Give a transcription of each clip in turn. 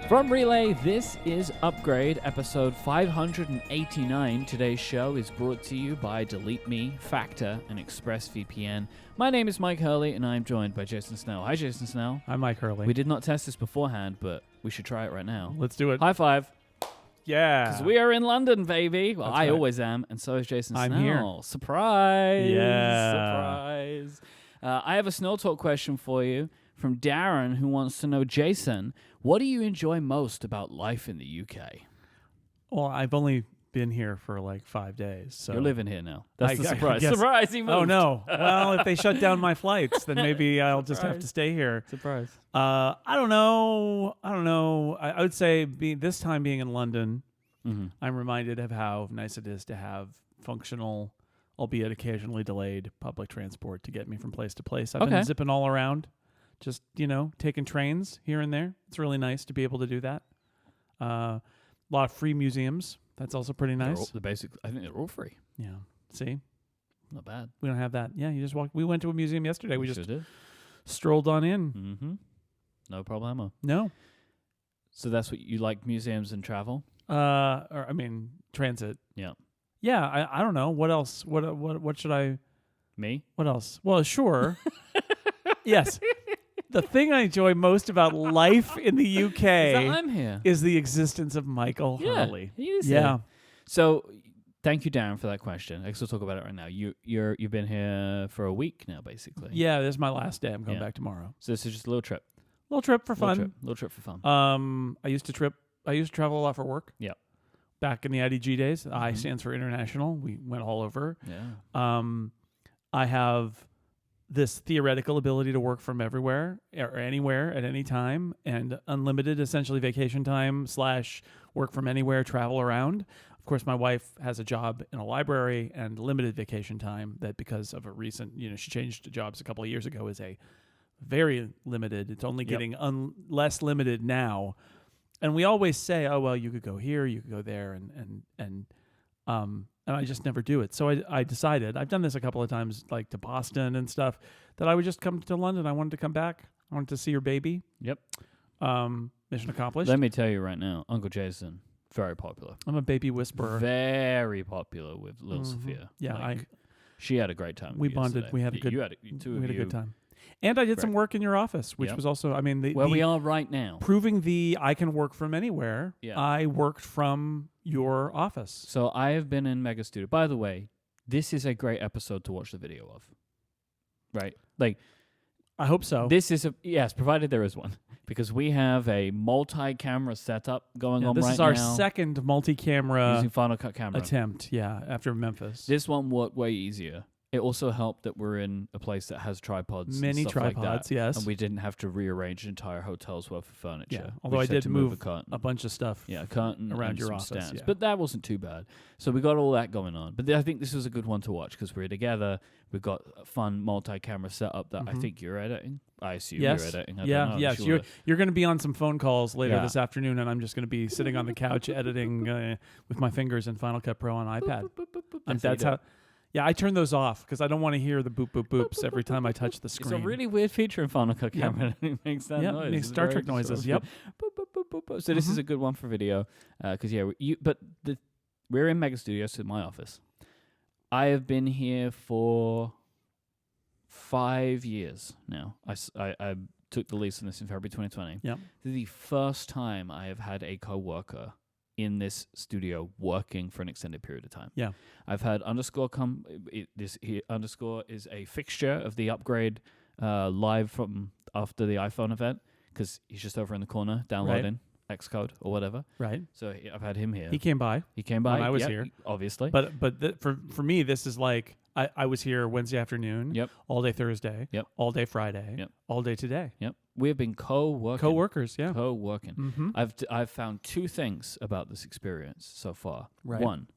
From Relay, this is Upgrade, episode 589. Today's show is brought to you by Delete Me, Factor, and ExpressVPN. My name is Myke Hurley, and I'm joined by Jason Snell. Hi, Jason Snell. I'm Myke Hurley. We did not test this beforehand, but we should try it right now. Let's do it. High five. Yeah. Because we are in London, baby. Well, That's I right. always am, and so is Jason I'm Snell. here. Surprise. Yeah. Surprise. I have a Snell Talk question for you from Darren, who wants to know, Jason, what do you enjoy most about life in the UK? Well, I've only been here for like 5 days. So You're living here now. That's the surprise. guess- Surprise, he moved. Oh, no. Well, if they shut down my flights, then maybe I'll just have to stay here. Surprise. I don't know. I would say this time being in London, I'm reminded of how nice it is to have functional, albeit occasionally delayed, public transport to get me from place to place. I've been zipping all around. Just, taking trains here and there. It's really nice to be able to do that. A lot of free museums. That's also pretty nice. The basic, I think they're all free. Yeah. See? Not bad. We don't have that. Yeah, you just walk. We went to a museum yesterday. We just did. strolled on in. Mm-hmm. No problemo. No. So that's what you like, museums and travel? Transit. Yeah. Yeah, I don't know. What else? What should I... Me? What else? Well, sure. Yes. The thing I enjoy most about life in the UK Is that I'm here. is the existence of Michael Yeah, Hurley. he is Yeah. here. So thank you, Darren, for that question. I guess we'll talk about it right now. You've been here for a week now, basically. Yeah, this is my last day. I'm going Yeah. back tomorrow. So this is just a little trip. Little trip for fun. Little trip for fun. I used to travel a lot for work. Yeah. Back in the IDG days. I stands for international. We went all over. Yeah. I have this theoretical ability to work from everywhere or anywhere at any time, and unlimited, essentially, vacation time / work from anywhere, travel around. Of course, my wife has a job in a library and limited vacation time that, because of a recent, she changed jobs a couple of years ago, is a very limited. It's only getting less limited now. And we always say, oh, well, you could go here, you could go there, and I just never do it. So I decided, I've done this a couple of times, like to Boston and stuff, that I would just come to London. I wanted to come back. I wanted to see your baby. Yep. Mission accomplished. Let me tell you right now, Uncle Jason, very popular. I'm a baby whisperer. Very popular with little Sophia. Yeah, she had a great time. We with you bonded. yesterday. We had a good. You had a good time. And I did some work in your office, which was also, where we are right now. Proving I can work from anywhere. Yeah. I worked from your office. So I have been in Mega Studio. By the way, this is a great episode to watch the video of. Right? Like, I hope so. This is yes, provided there is one, because we have a multi-camera setup going on right now. This is our second multi-camera using Final Cut camera attempt. Yeah, after Memphis. This one worked way easier. It also helped that we're in a place that has tripods. Many and stuff tripods, like that, yes. And we didn't have to rearrange an entire hotel's worth of furniture. Yeah, although I did move a bunch of stuff a curtain around and your some office. stands. Yeah. But that wasn't too bad. So we got all that going on. But I think this was a good one to watch because we're together. We've got a fun multi-camera setup that I think you're editing. I assume you're editing. I don't know. Yes. Sure. You're going to be on some phone calls later this afternoon, and I'm just going to be sitting on the couch editing with my fingers in Final Cut Pro on iPad. And that's how. Yeah, I turn those off because I don't want to hear the boop, boop, boops every time I touch the screen. It's a really weird feature in Final Cut camera. It makes that noise. It makes Star Trek noises. Yep. Boop, boop, boop, boop, boop. So this is a good one for video because, we're in Mega Studios in my office. I have been here for 5 years now. I took the lease on this in February 2020. Yep. This is the first time I have had a co-worker in this studio working for an extended period of time. Yeah. I've had Underscore come. Underscore is a fixture of the Upgrade live from after the iPhone event because he's just over in the corner downloading Xcode or whatever. Right. So I've had him here. He came by. When I was here. Obviously. But for me, this is like I was here Wednesday afternoon. Yep. All day Thursday. Yep. All day Friday. Yep. All day today. Yep. We have been co-working. Co-workers, yeah. Co-working. Mm-hmm. I've found two things about this experience so far. Right. One,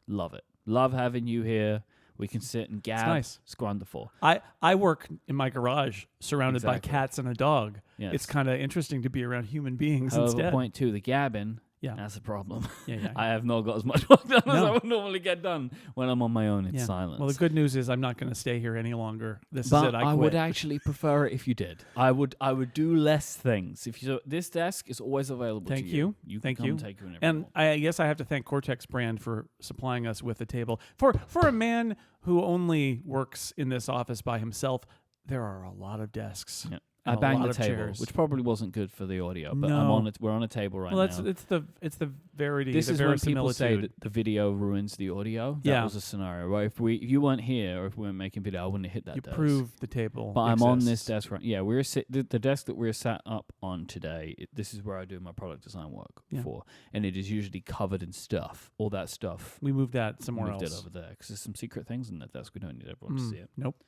love it. Love having you here. We can sit and gab. It's nice. It's wonderful. I work in my garage surrounded by cats and a dog. Yes. It's kind of interesting to be around human beings However, instead. point two, the gabbing Yeah. That's a problem. Yeah. I have not got as much work done as No. I would normally get done when I'm on my own in silence. Well, the good news is I'm not going to stay here any longer. This but is it. I quit. would actually prefer it if you did. I would do less things. If you so this desk is always available Thank to you. You Thank can you. come take you And I guess I have to thank Cortex Brand for supplying us with a table. For a man who only works in this office by himself, there are a lot of desks. Yeah. and I a banged lot the of table, chairs. which probably wasn't good for the audio, but No. we're on a table right Well, now. it's the verity. This the is when people say verisimilitude. that the video ruins the audio. That Yeah. was a scenario. Right? If you weren't here or if we weren't making video, I wouldn't have hit that You desk. prove the table. But I'm on this exists. desk right. Yeah, the desk that we're sat up on today. This is where I do my product design work for, and it is usually covered in stuff. All that stuff. We moved that somewhere moved else. it over there because there's some secret things in that desk. We don't need everyone to see it. Nope.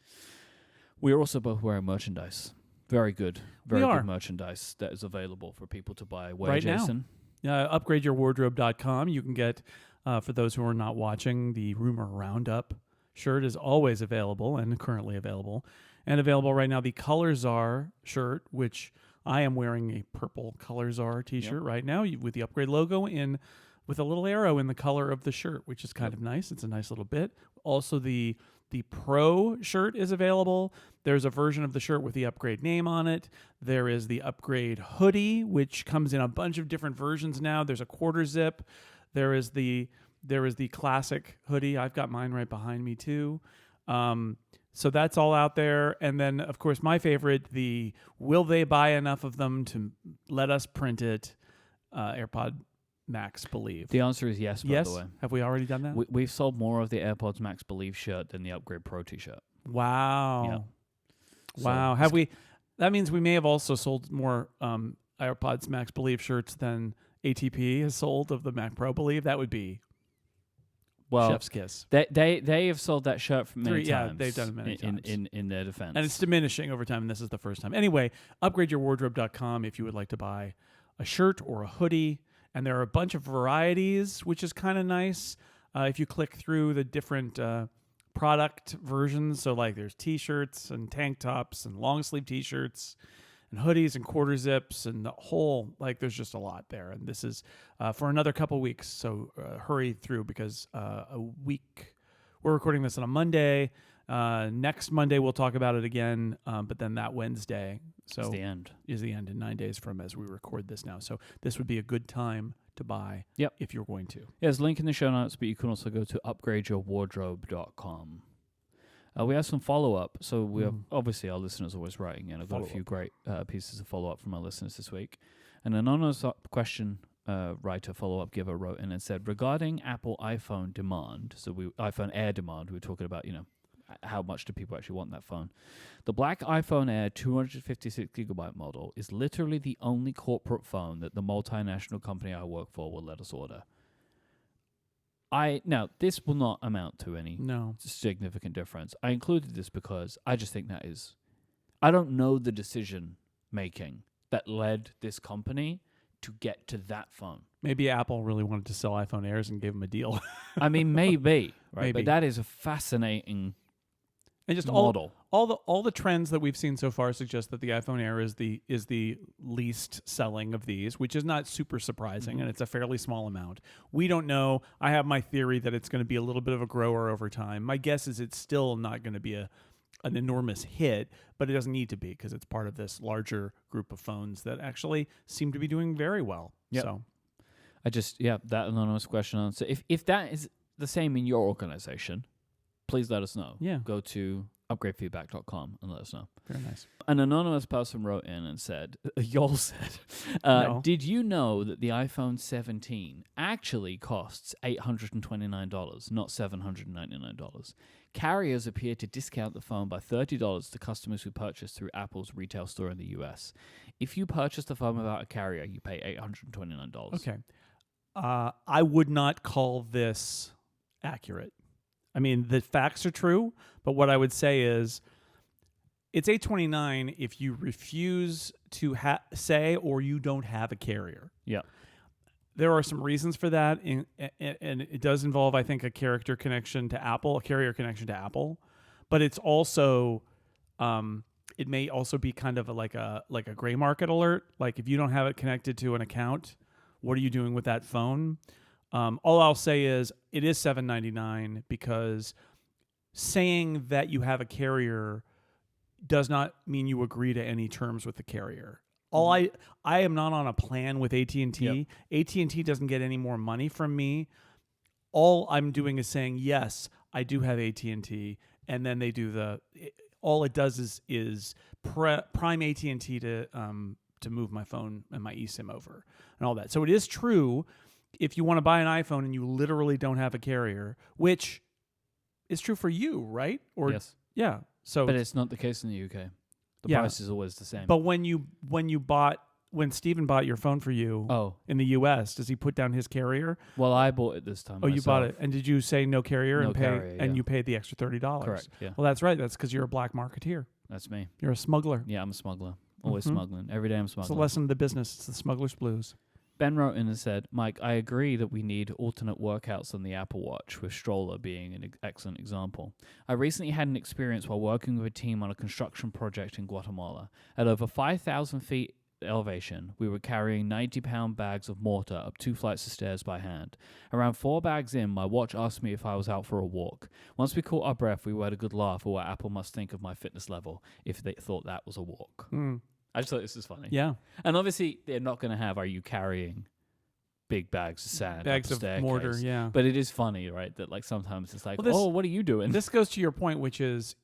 We are also both wearing merchandise. Very good. Very We are. good merchandise that is available for people to buy. Where, Right now. Jason? UpgradeYourWardrobe.com. You can get, for those who are not watching, the Rumor Roundup shirt is always available and currently available. And available right now, the Color Czar shirt, which I am wearing a purple Color Czar t-shirt right now with the Upgrade logo with a little arrow in the color of the shirt, which is kind of nice. It's a nice little bit. Also, the Pro shirt is available. There's a version of the shirt with the Upgrade name on it. There is the Upgrade hoodie, which comes in a bunch of different versions now. There's a quarter zip. There is the classic hoodie. I've got mine right behind me too. So that's all out there. And then, of course, my favorite, the will they buy enough of them to let us print it? AirPod Max Believe. The answer is yes, by the way. Have we already done that? We've sold more of the AirPods Max Believe shirt than the Upgrade Pro t-shirt. Wow. Yeah. Wow. Have we? That means we may have also sold more AirPods Max Believe shirts than ATP has sold of the Mac Pro Believe. That would be chef's kiss. They have sold that shirt for many times. Yeah, they've done it many times. In their defense. And it's diminishing over time, and this is the first time. Anyway, upgradeyourwardrobe.com if you would like to buy a shirt or a hoodie. And there are a bunch of varieties, which is kind of nice. If you click through the different product versions, so like there's t-shirts and tank tops and long sleeve t-shirts and hoodies and quarter zips and the whole, like there's just a lot there. And this is for another couple weeks, so hurry through because we're recording this on a Monday. Next Monday we'll talk about it again, but then that Wednesday is the end in 9 days from as we record this now. So this would be a good time to buy if you're going to. Yeah, there's a link in the show notes, but you can also go to upgradeyourwardrobe.com. We have some follow-up. So we have, obviously our listeners are always writing in. I've got a few great pieces of follow-up from our listeners this week. An anonymous question writer, follow-up giver wrote in and said, regarding Apple iPhone demand, iPhone Air demand, we were talking about, how much do people actually want that phone? The black iPhone Air 256GB model is literally the only corporate phone that the multinational company I work for will let us order. Now, this will not amount to any significant difference. I included this because I just think I don't know the decision making that led this company to get to that phone. Maybe Apple really wanted to sell iPhone Airs and gave them a deal. I mean, maybe, right? Maybe. But that is a fascinating and just model. All the trends that we've seen so far suggest that the iPhone Air is the least selling of these, which is not super surprising, and it's a fairly small amount. We don't know. I have my theory that it's going to be a little bit of a grower over time. My guess is it's still not going to be an enormous hit, but it doesn't need to be because it's part of this larger group of phones that actually seem to be doing very well. Yep. So, that anonymous question answer. If that is the same in your organization, please let us know. Yeah. Go to upgradefeedback.com and let us know. Very nice. An anonymous person wrote in and said, y'all said, did you know that the iPhone 17 actually costs $829, not $799? Carriers appear to discount the phone by $30 to customers who purchase through Apple's retail store in the US. If you purchase the phone without a carrier, you pay $829. Okay. I would not call this accurate. I mean, the facts are true, but what I would say is it's $829 if you refuse to say or you don't have a carrier. Yeah. There are some reasons for that, and it does involve, I think, a carrier connection to Apple, but it's also, it may also be kind of like a gray market alert. Like if you don't have it connected to an account, what are you doing with that phone? All I'll say is it is $7.99 because saying that you have a carrier does not mean you agree to any terms with the carrier. I am not on a plan with AT&T. AT&T doesn't get any more money from me. All I'm doing is saying, yes, I do have AT&T, and then they do all it does is prime AT&T to move my phone and my eSIM over and all that. So it is true if you want to buy an iPhone and you literally don't have a carrier, which is true for you, right? Or yes. Yeah. So but it's not the case in the UK. The price is always the same. But when Steven bought your phone for you in the US, does he put down his carrier? Well, I bought it this time. Oh, myself. You bought it. And did you say no carrier and you paid the extra $30? Correct. Yeah. Well, that's right. That's because you're a black marketeer. That's me. You're a smuggler. Yeah, I'm a smuggler. Always smuggling. Every day I'm smuggling. It's the lesson of the business. It's the smuggler's blues. Ben wrote in and said, Myke, I agree that we need alternate workouts on the Apple Watch, with stroller being an excellent example. I recently had an experience while working with a team on a construction project in Guatemala. At over 5,000 feet elevation, we were carrying 90-pound bags of mortar up 2 flights of stairs by hand. Around 4 bags in, my watch asked me if I was out for a walk. Once we caught our breath, we had a good laugh at what Apple must think of my fitness level if they thought that was a walk. I just thought this was funny. Yeah. And obviously, they're not going to have, are you carrying big bags of sand? Bags of mortar, yeah. But it is funny, right? That like sometimes it's like, what are you doing? This goes to your point, which is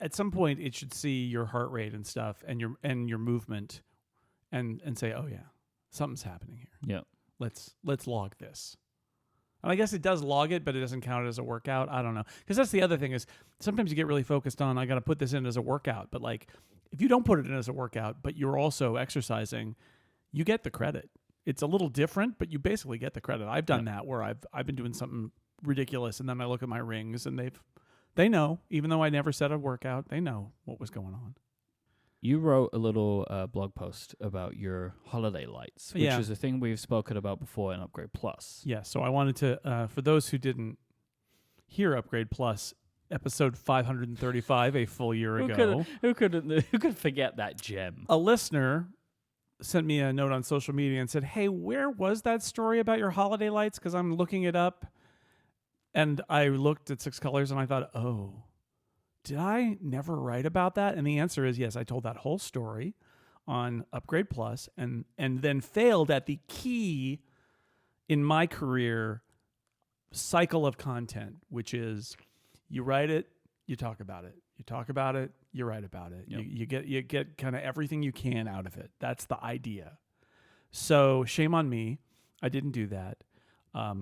at some point it should see your heart rate and stuff and your movement and say, oh yeah, something's happening here. Yeah. Let's log this. And I guess it does log it, but it doesn't count it as a workout. I don't know. Because that's the other thing is sometimes you get really focused on, I got to put this in as a workout. But like, if you don't put it in as a workout, but you're also exercising, you get the credit. It's a little different, but you basically get the credit. I've done that where I've been doing something ridiculous, and then I look at my rings, and they know, even though I never said a workout, they know what was going on. You wrote a little blog post about your holiday lights, which is a thing we've spoken about before in Upgrade Plus. Yeah, so I wanted to, for those who didn't hear Upgrade Plus, episode 535, a full year ago. Who could forget that gem? A listener sent me a note on social media and said, hey, where was that story about your holiday lights? Because I'm looking it up. And I looked at 6 Colors and I thought, oh, did I never write about that? And the answer is yes, I told that whole story on Upgrade Plus and then failed at the key in my career cycle of content, which is you write it, you talk about it. You talk about it, you write about it. Yep. You get kind of everything you can out of it. That's the idea. So shame on me. I didn't do that.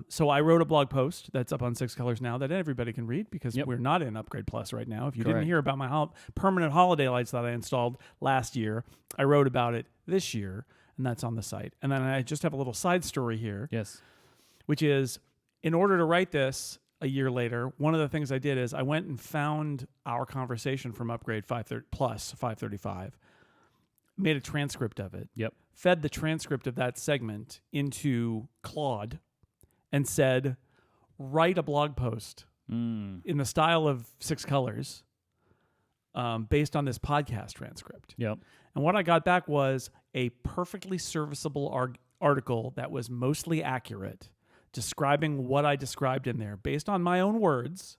So I wrote a blog post that's up on 6 Colors now that everybody can read because we're not in Upgrade Plus right now. If you didn't hear about my permanent holiday lights that I installed last year, I wrote about it this year, and that's on the site. And then I just have a little side story here. Yes. Which is, in order to write this a year later, one of the things I did is I went and found our conversation from Upgrade Plus 535, made a transcript of it, fed the transcript of that segment into Claude, and said, write a blog post in the style of 6 Colors based on this podcast transcript. Yep. And what I got back was a perfectly serviceable article that was mostly accurate, describing what I described in there based on my own words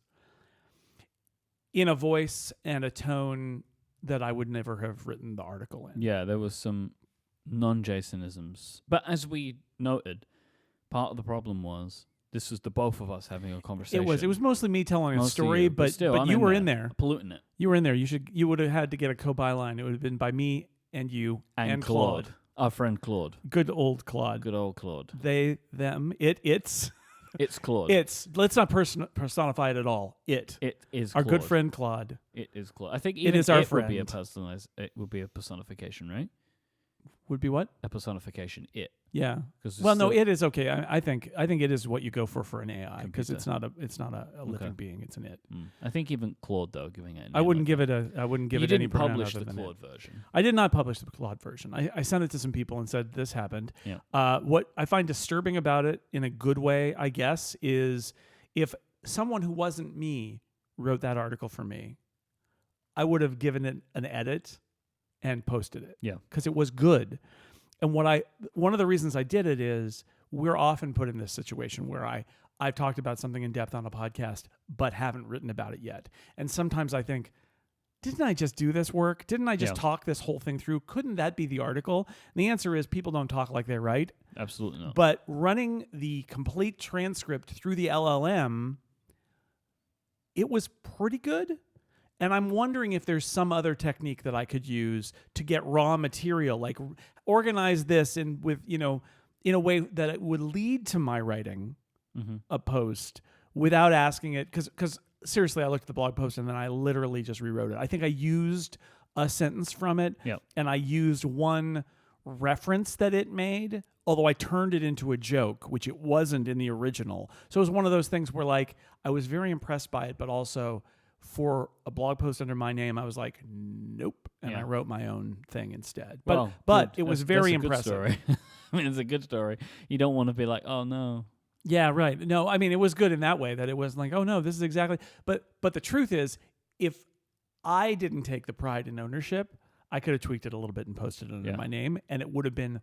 in a voice and a tone that I would never have written the article in. Yeah, there was some non-Jasonisms. But as we noted, part of the problem was this was the both of us having a conversation. It was mostly me telling a story, but you were in there. Polluting it. You were in there. You would have had to get a co-byline. It would have been by me and you and Claude. Our friend Claude. Good old Claude. Good old Claude. They, them, it's. It's Claude. Let's not personify it at all. It is our Claude. good friend Claude. It is Claude. I think even it is our friend. It would be a personification, right? Would be what? A personification. It. Yeah. Well, no, it is okay. I think it is what you go for an AI because it's not a living being. It's an it. I think even Claude though, giving it. I wouldn't give it any pronoun publish other the than Claude it. version. I did not publish the Claude version. I sent it to some people and said this happened. Yeah. What I find disturbing about it, in a good way, I guess, is if someone who wasn't me wrote that article for me, I would have given it an edit and posted it. Yeah. Because it was good. one of the reasons I did it is we're often put in this situation where I've talked about something in depth on a podcast, but haven't written about it yet. And sometimes I think, didn't I just do this work? Didn't I just talk this whole thing through? Couldn't that be the article? And the answer is people don't talk like they write. Absolutely not. But running the complete transcript through the LLM, it was pretty good. And I'm wondering if there's some other technique that I could use to get raw material, like organize this in a way that it would lead to my writing a post without asking it. Because seriously, I looked at the blog post and then I literally just rewrote it. I think I used a sentence from it, and I used one reference that it made, although I turned it into a joke, which it wasn't in the original. So it was one of those things where, like, I was very impressed by it, but also for a blog post under my name, I was like, nope. And I wrote my own thing instead. But it was very impressive. That's a good story. I mean, it's a good story. You don't want to be like, oh, no. Yeah, right. No, I mean, it was good in that way that it wasn't like, oh, no, this is exactly. But the truth is, if I didn't take the pride and ownership, I could have tweaked it a little bit and posted it under my name, and it would have been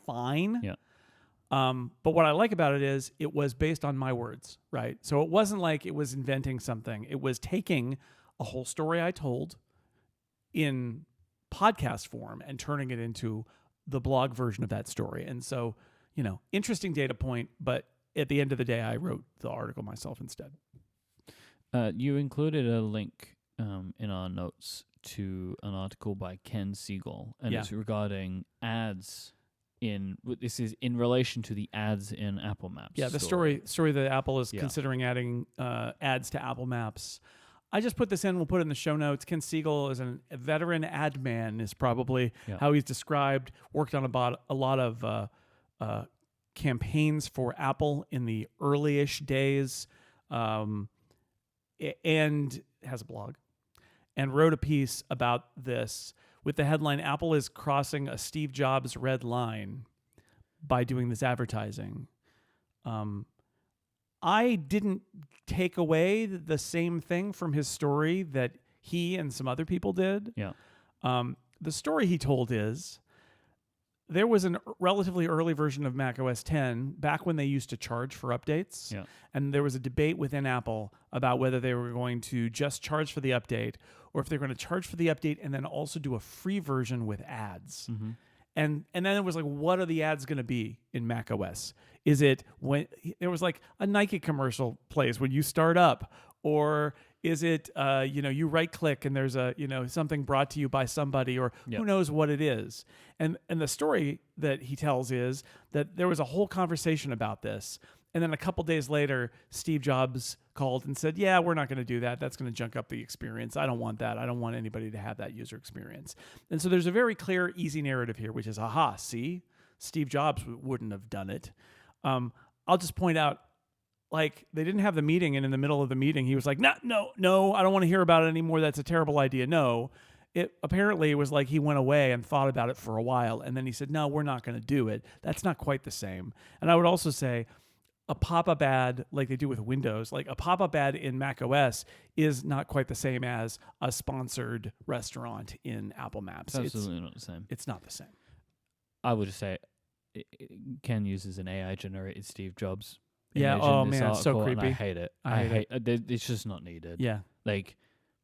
fine. Yeah. But what I like about it is it was based on my words, right? So it wasn't like it was inventing something. It was taking a whole story I told in podcast form and turning it into the blog version of that story. And so, interesting data point, but at the end of the day, I wrote the article myself instead. You included a link in our notes to an article by Ken Siegel, and it's regarding ads. This is in relation to the ads in Apple Maps. Yeah, the story that Apple is considering adding ads to Apple Maps. I just put this in. We'll put it in the show notes. Ken Siegel is a veteran ad man, is probably how he's described. Worked on a lot of campaigns for Apple in the early-ish days, and has a blog, and wrote a piece about this with the headline, Apple is crossing a Steve Jobs red line by doing this advertising. I didn't take away the same thing from his story that he and some other people did. Yeah. The story he told is there was a relatively early version of Mac OS X back when they used to charge for updates. Yeah. And there was a debate within Apple about whether they were going to just charge for the update or if they're going to charge for the update and then also do a free version with ads. Mm-hmm. And then it was like, what are the ads going to be in Mac OS? Is it when there was like a Nike commercial plays when you start up, or is it you right click and there's a something brought to you by somebody, or who knows what it is? And the story that he tells is that there was a whole conversation about this. And then a couple days later, Steve Jobs called and said, yeah, we're not going to do that. That's going to junk up the experience. I don't want that. I don't want anybody to have that user experience. And so there's a very clear, easy narrative here, which is, aha, see, Steve Jobs wouldn't have done it. I'll just point out, like, they didn't have the meeting, and in the middle of the meeting, he was like, no, I don't want to hear about it anymore. That's a terrible idea. No. It apparently was like he went away and thought about it for a while, and then he said, no, we're not going to do it. That's not quite the same. And I would also say, a pop-up ad like they do with Windows, like a pop-up ad in Mac OS is not quite the same as a sponsored restaurant in Apple Maps. It's absolutely not the same. It's not the same. I would just say Ken uses an AI-generated Steve Jobs. Yeah, oh man, it's so creepy. I hate it. I hate it. It's just not needed. Yeah. Like,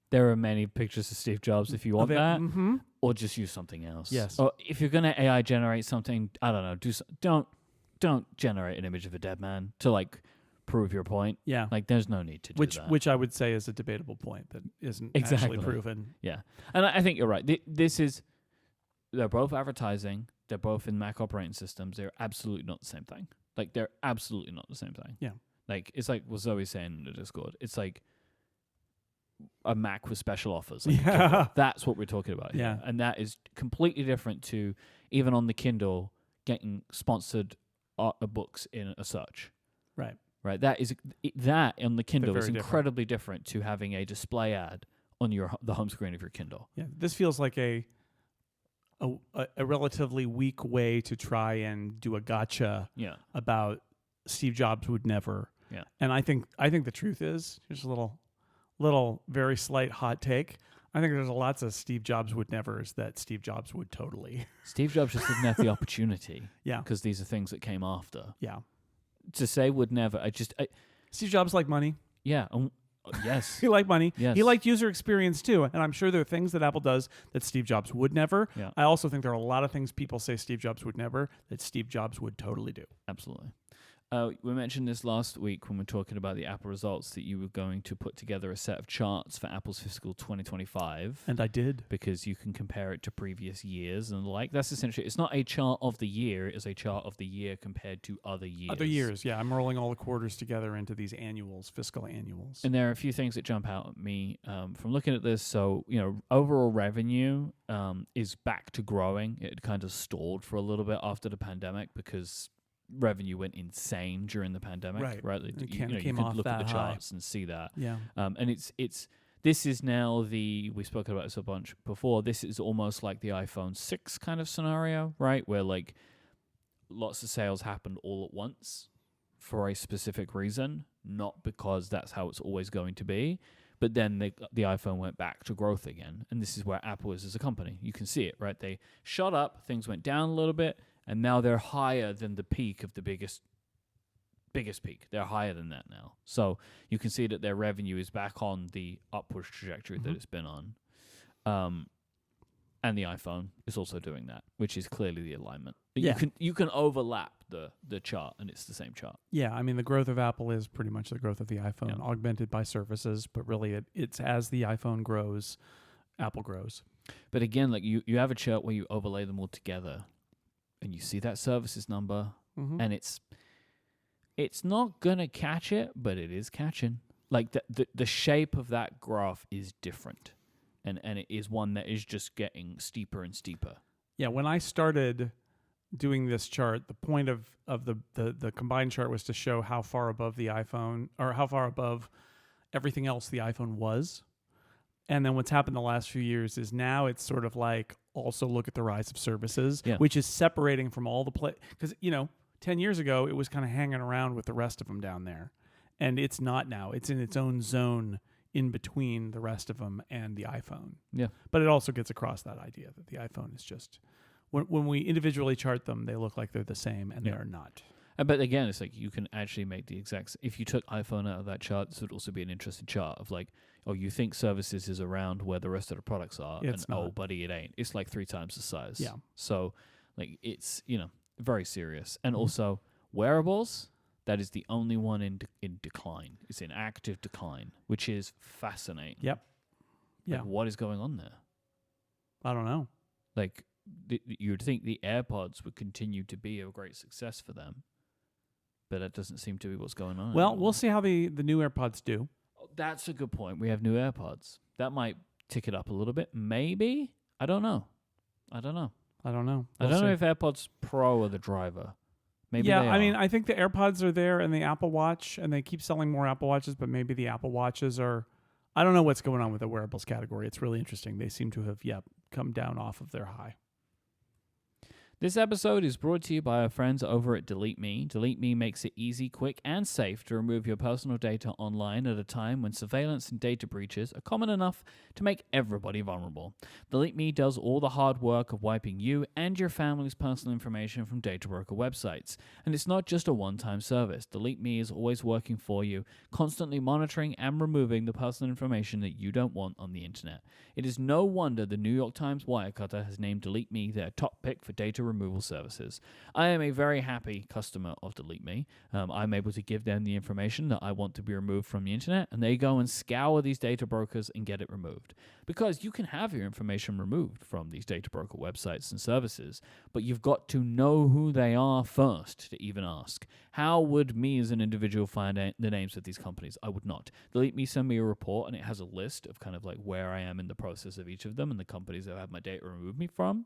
there are many pictures of Steve Jobs if you want that, or just use something else. Yes. Or if you're going to AI generate something, I don't know, don't generate an image of a dead man to, like, prove your point. Yeah. Like, there's no need to do that. Which I would say is a debatable point that isn't actually proven. Yeah. And I think you're right. They're both advertising. They're both in Mac operating systems. They're absolutely not the same thing. Like, they're absolutely not the same thing. Yeah. Like, it's like what Zoe's saying in the Discord. It's like a Mac with special offers. Like that's what we're talking about here. Yeah. And that is completely different to, even on the Kindle, getting sponsored books in a search. Right. That on the Kindle is incredibly different to having a display ad on the home screen of your Kindle. Yeah. This feels like a relatively weak way to try and do a gotcha about Steve Jobs would never. Yeah. And I think the truth is, here's a little very slight hot take. I think there's lots of Steve Jobs would nevers that Steve Jobs would totally. Steve Jobs just didn't have the opportunity. Yeah. Because these are things that came after. Yeah. To say would never, Steve Jobs liked money. Yeah. Yes. He liked money. Yes. He liked user experience too. And I'm sure there are things that Apple does that Steve Jobs would never. Yeah. I also think there are a lot of things people say Steve Jobs would never that Steve Jobs would totally do. Absolutely. We mentioned this last week when we were talking about the Apple results that you were going to put together a set of charts for Apple's fiscal 2025. And I did. Because you can compare it to previous years and that's essentially, it's not a chart of the year, it's a chart of the year compared to other years. Other years, yeah. I'm rolling all the quarters together into these annuals, fiscal annuals. And there are a few things that jump out at me from looking at this. So, overall revenue is back to growing. It kind of stalled for a little bit after the pandemic because revenue went insane during the pandemic, right? You could look at the charts and see that. Yeah. And this is now we spoke about this a bunch before. This is almost like the iPhone 6 kind of scenario, right? Where like lots of sales happened all at once for a specific reason, not because that's how it's always going to be. But then the iPhone went back to growth again. And this is where Apple is as a company. You can see it, right? They shot up, things went down a little bit, and now they're higher than the peak of the biggest peak. They're higher than that now. So you can see that their revenue is back on the upward trajectory that it's been on. And the iPhone is also doing that, which is clearly the alignment. Yeah. You can overlap the chart, and it's the same chart. Yeah, I mean, the growth of Apple is pretty much the growth of the iPhone, augmented by services, but really it's as the iPhone grows, Apple grows. But again, like you have a chart where you overlay them all together, and you see that services number, and it's not gonna catch it, but it is catching. Like the shape of that graph is different, and it is one that is just getting steeper and steeper. Yeah, when I started doing this chart, the point of the combined chart was to show how far above the iPhone, or how far above everything else the iPhone was. And then what's happened the last few years is now it's sort of like also look at the rise of services, which is separating from all the because 10 years ago it was kind of hanging around with the rest of them down there, and it's not now. It's in its own zone in between the rest of them and the iPhone. Yeah, but it also gets across that idea that the iPhone is just when we individually chart them, they look like they're the same, and they're not. But again, it's like you can actually make the exact. If you took iPhone out of that chart, this would also be an interesting chart of like, oh, you think services is around where the rest of the products are, and oh, buddy, it ain't. It's like 3 times the size. Yeah. So, like, it's very serious, and also wearables. That is the only one in decline. It's in active decline, which is fascinating. Yep. Yeah. Like, what is going on there? I don't know. Like, you'd think the AirPods would continue to be a great success for them. But that doesn't seem to be what's going on. Well, we'll see how the new AirPods do. That's a good point. We have new AirPods. That might tick it up a little bit. Maybe. I don't know. I don't know if AirPods Pro are the driver. Maybe yeah, they are. I mean, I think the AirPods are there and the Apple Watch, and they keep selling more Apple Watches, but maybe the Apple Watches are... I don't know what's going on with the wearables category. It's really interesting. They seem to have, come down off of their high. This episode is brought to you by our friends over at Delete Me. Delete Me makes it easy, quick, and safe to remove your personal data online at a time when surveillance and data breaches are common enough to make everybody vulnerable. Delete Me does all the hard work of wiping you and your family's personal information from data broker websites. And it's not just a one-time service. Delete Me is always working for you, constantly monitoring and removing the personal information that you don't want on the internet. It is no wonder the New York Times Wirecutter has named Delete Me their top pick for data removal services. I am a very happy customer of Delete Me. I'm able to give them the information that I want to be removed from the internet, and they go and scour these data brokers and get it removed. Because you can have your information removed from these data broker websites and services, but you've got to know who they are first to even ask. How would me as an individual find the names of these companies? I would not. Delete Me send me a report, and it has a list of kind of like where I am in the process of each of them and the companies that have my data removed me from.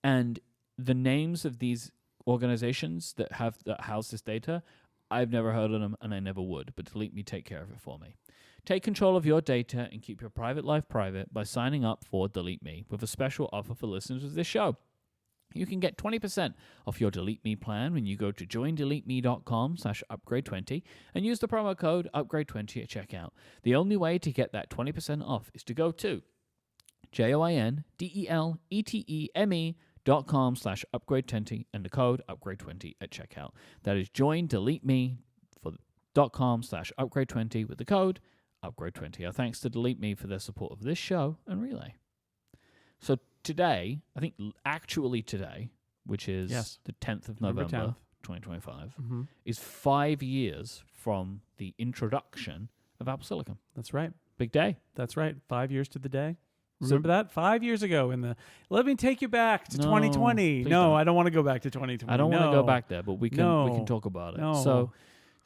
And the names of these organizations that house this data, I've never heard of them, and I never would, but Delete Me take care of it for me. Take control of your data and keep your private life private by signing up for Delete Me with a special offer for listeners of this show. You can get 20% off your Delete Me plan when you go to joindeleteme.com/upgrade20 and use the promo code upgrade20 at checkout. The only way to get that 20% off is to go to joindeleteme.com/upgrade20 and the code upgrade20 at checkout. That is joindeleteme.com/upgrade20 with the code upgrade20. Our thanks to Delete Me for their support of this show and Relay. So today, I think actually today, which is the 10th of November 2025, is 5 years from the introduction of Apple Silicon. That's right. Big day. That's right. 5 years to the day. Remember that? 5 years ago let me take you back to 2020. No, I don't want to go back to 2020. I don't want to go back there, but we can talk about it. No. So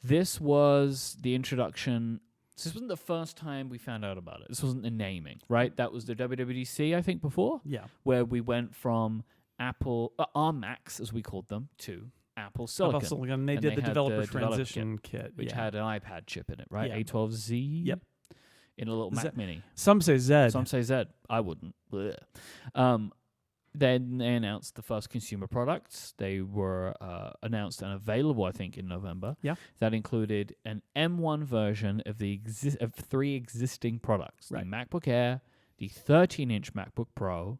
this was the introduction. This wasn't the first time we found out about it. This wasn't the naming, right? That was the WWDC, I think, before. Yeah. Where we went from Apple, our Macs, as we called them, to Apple Silicon. Apple Silicon. They did the developer transition kit. Which had an iPad chip in it, right? Yeah. A12Z? Yep. In a little Mac Mini. Some say Z. Some say Z. I wouldn't. Blech. Then they announced the first consumer products. They were announced and available, I think, in November. Yeah. That included an M1 version of of 3 existing products. Right. The MacBook Air, the 13-inch MacBook Pro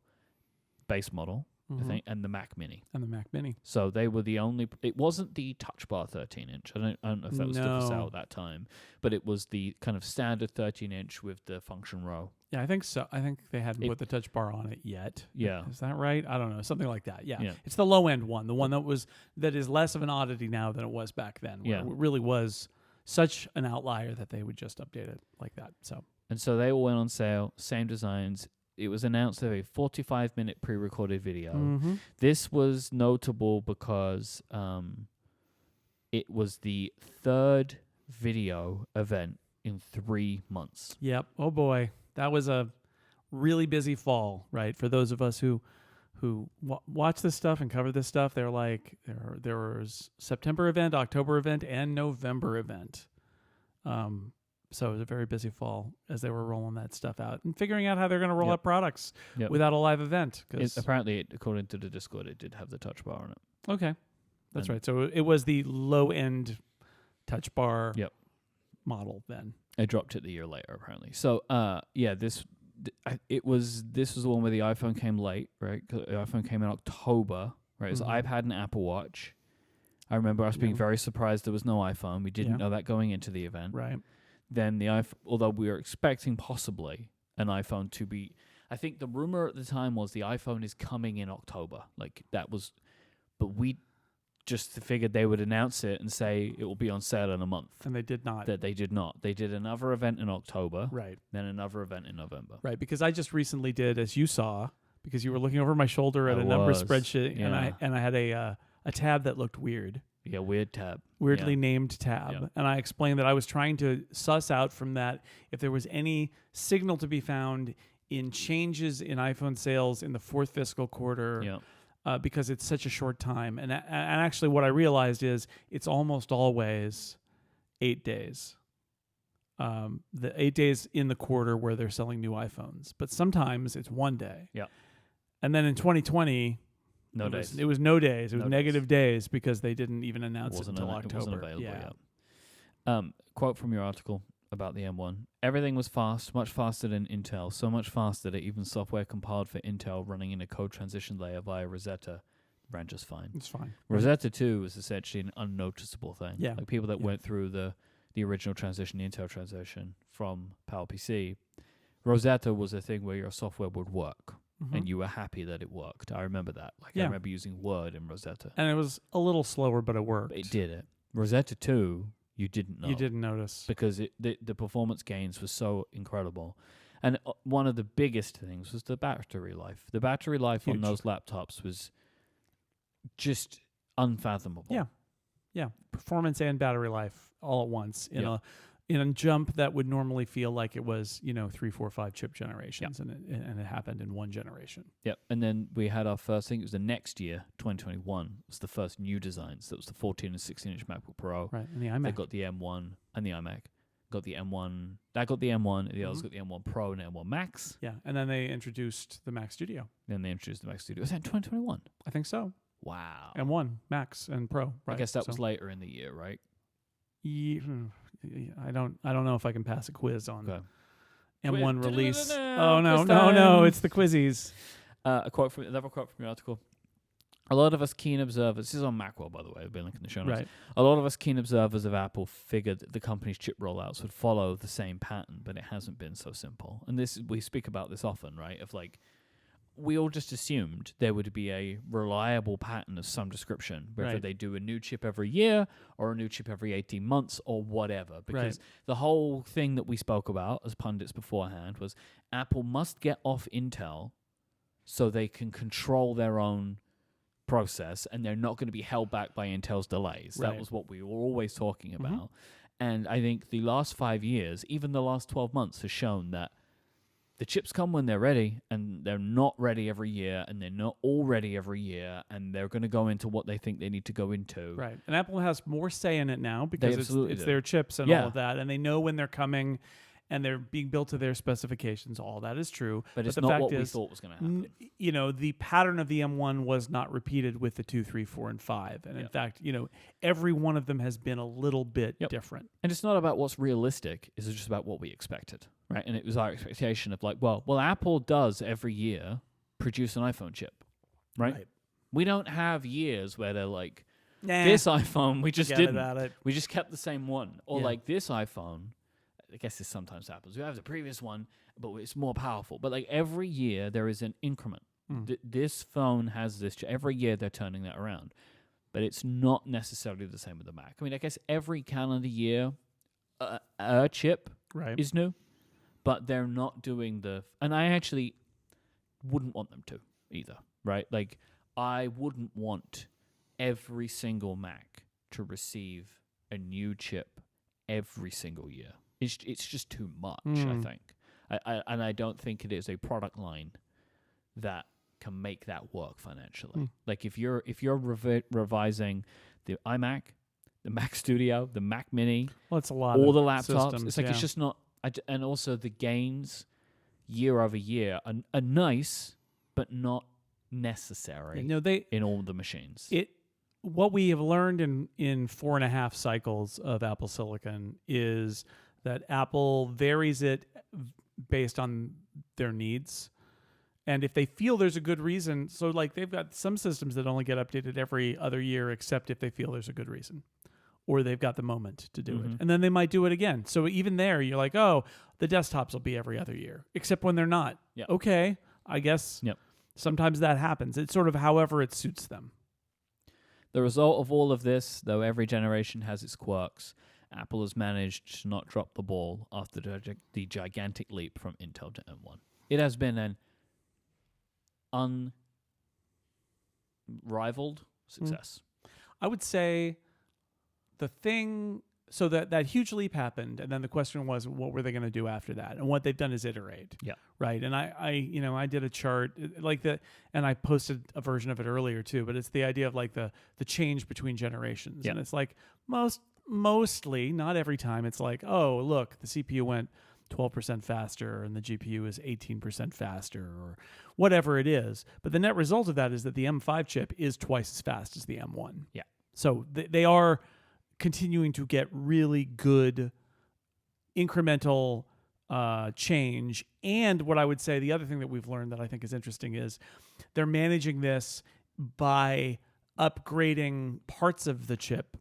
base model, I think, and the Mac Mini. And the Mac Mini. So they were the only... It wasn't the Touch Bar 13-inch. I don't know if that was still for sale at that time. But it was the kind of standard 13-inch with the function row. Yeah, I think so. I think they hadn't put the Touch Bar on it yet. Yeah. Is that right? I don't know. Something like that. Yeah. It's the low-end one. The one that is less of an oddity now than it was back then. Where it really was such an outlier that they would just update it like that. And so they all went on sale. Same designs. It was announced of a 45-minute pre-recorded video. This was notable because it was the 3rd video event in 3 months. Yep. Oh boy, that was a really busy fall, right? For those of us who watch this stuff and cover this stuff, they're like there was September event, October event, and November event. So it was a very busy fall as they were rolling that stuff out and figuring out how they're going to roll out products without a live event. Apparently, according to the Discord, it did have the Touch Bar on it. Okay, that's right. So it was the low-end Touch Bar model then. It dropped it the year later, apparently. So, this was the one where the iPhone came late, right? 'Cause the iPhone came in October, right? It was iPad and Apple Watch. I remember us being very surprised there was no iPhone. We didn't know that going into the event. Right. Then the iPhone, although we were expecting possibly an iPhone to be, I think the rumor at the time was the iPhone is coming in October. Like that was, but we just figured they would announce it and say it will be on sale in a month. And they did not. That they did not. They did another event in October. Right. Then another event in November. Right. Because I just recently did, as you saw, because you were looking over my shoulder at a number spreadsheet, and I had a tab that looked weird. Yeah, weird tab. Weirdly named tab. Yeah. And I explained that I was trying to suss out from that if there was any signal to be found in changes in iPhone sales in the 4th fiscal quarter because it's such a short time. And actually what I realized is it's almost always 8 days. The 8 days in the quarter where they're selling new iPhones. But sometimes it's 1 day. Yeah. And then in 2020... It was no days. It was negative days because they didn't even announce it until October. It wasn't available yet. Quote from your article about the M1. Everything was fast, much faster than Intel, so much faster that even software compiled for Intel running in a code transition layer via Rosetta ran just fine. It's fine. Rosetta 2 was essentially an unnoticeable thing. Yeah. Like people that went through the original transition, the Intel transition from PowerPC, Rosetta was a thing where your software would work. And you were happy that it worked. I remember that. I remember using Word in Rosetta. And it was a little slower, but it worked. But it did it. Rosetta 2, you didn't know. You didn't notice. Because the performance gains were so incredible. And one of the biggest things was the battery life. The battery life on those laptops was just unfathomable. Yeah. Yeah. Performance and battery life all at once in a jump that would normally feel like it was, 3, 4, 5 chip generations, and it happened in one generation. Yep. And then we had our first thing. It was the next year, 2021. It was the first new designs. That was the 14 and 16-inch MacBook Pro. Right. And the iMac. They got the M1 and the iMac. Got the M1. That got the M1. The others got the M1 Pro and M1 Max. Yeah. And then they introduced the Mac Studio. Then they introduced the Mac Studio. Was that in 2021? I think so. Wow. M1, Max, and Pro. Right. I guess that was later in the year, right? I don't know if I can pass a quiz on M1 release. Da-da-da-da-da, Oh, no, quiz no, no. time. It's the quizzies. Another quote from the article. A lot of us keen observers, this is on Macworld, by the way, I'll be linking in the show notes. Right. A lot of us keen observers of Apple figured that the company's chip rollouts would follow the same pattern, but it hasn't been so simple. And we speak about this often, right? Of like, we all just assumed there would be a reliable pattern of some description, whether Right. they do a new chip every year or a new chip every 18 months or whatever. Because the whole thing that we spoke about as pundits beforehand was Apple must get off Intel so they can control their own process and they're not going to be held back by Intel's delays. Right. That was what we were always talking about. Mhm. And I think the last 5 years, even the last 12 months, has shown that the chips come when they're ready, and they're not ready every year, and they're not all ready every year, and they're going to go into what they think they need to go into. Right. And Apple has more say in it now because absolutely it's do. their chips and Yeah. all of that, and they know when they're coming, and they're being built to their specifications. All that is true. But it's the not fact what we is, thought was going to happen. the pattern of the M1 was not repeated with the 2, 3, 4, and 5. And in Yep. fact, every one of them has been a little bit Yep. different. And it's not about what's realistic, it's just about what we expected, right? And it was our expectation of like, well, Apple does every year produce an iPhone chip, right? We don't have years where they're like, this iPhone, we just forget didn't. about it. We just kept the same one. Or Yeah. like this iPhone, I guess this sometimes happens. We have the previous one, but it's more powerful. But like every year there is an increment. This phone has this. Every year they're turning that around. But it's not necessarily the same with the Mac. I mean, I guess every calendar year a chip Right. is new, but they're not doing and I actually wouldn't want them to either, right? Like, I wouldn't want every single Mac to receive a new chip every single year. It's just too much, I think. And I don't think it is a product line that can make that work financially. Like, if you're revising the iMac, the Mac Studio, the Mac Mini, Well, it's a lot all of the laptops, systems, it's like it's just not. And also the gains year over year are nice, but not necessary in all the machines. What we have learned in 4.5 cycles of Apple Silicon is that Apple varies it based on their needs. And if they feel there's a good reason, so like they've got some systems that only get updated every other year, except if they feel there's a good reason, or they've got the moment to do it. And then they might do it again. So even there, you're like, oh, the desktops will be every other year, except when they're not. Yep. Okay, I guess sometimes that happens. It's sort of however it suits them. The result of all of this, though every generation has its quirks, Apple has managed to not drop the ball after the gigantic leap from Intel to M1. It has been an unrivaled success. I would say the thing, so that huge leap happened, and then the question was, what were they going to do after that? And what they've done is iterate. Yeah. Right. And I did a chart like that, and I posted a version of it earlier too, but it's the idea of like the change between generations. Yeah. And it's like mostly, not every time, it's like, oh, look, the CPU went 12% faster and the GPU is 18% faster or whatever it is. But the net result of that is that the M5 chip is twice as fast as the M1. Yeah. So they are continuing to get really good incremental change. And what I would say, the other thing that we've learned that I think is interesting is they're managing this by upgrading parts of the chip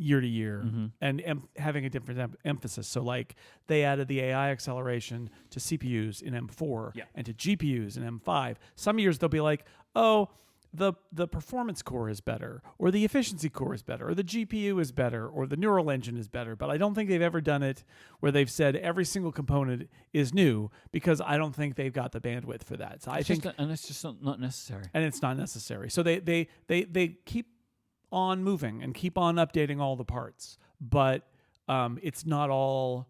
year to year and having a different emphasis. So like they added the AI acceleration to CPUs in M4 and to GPUs in M5. Some years they'll be like, oh, the performance core is better, or the efficiency core is better, or the GPU is better, or the neural engine is better. But I don't think they've ever done it where they've said every single component is new, because I don't think they've got the bandwidth for that. So And it's just not necessary. And it's not necessary. So they keep on moving and keep on updating all the parts, but it's not all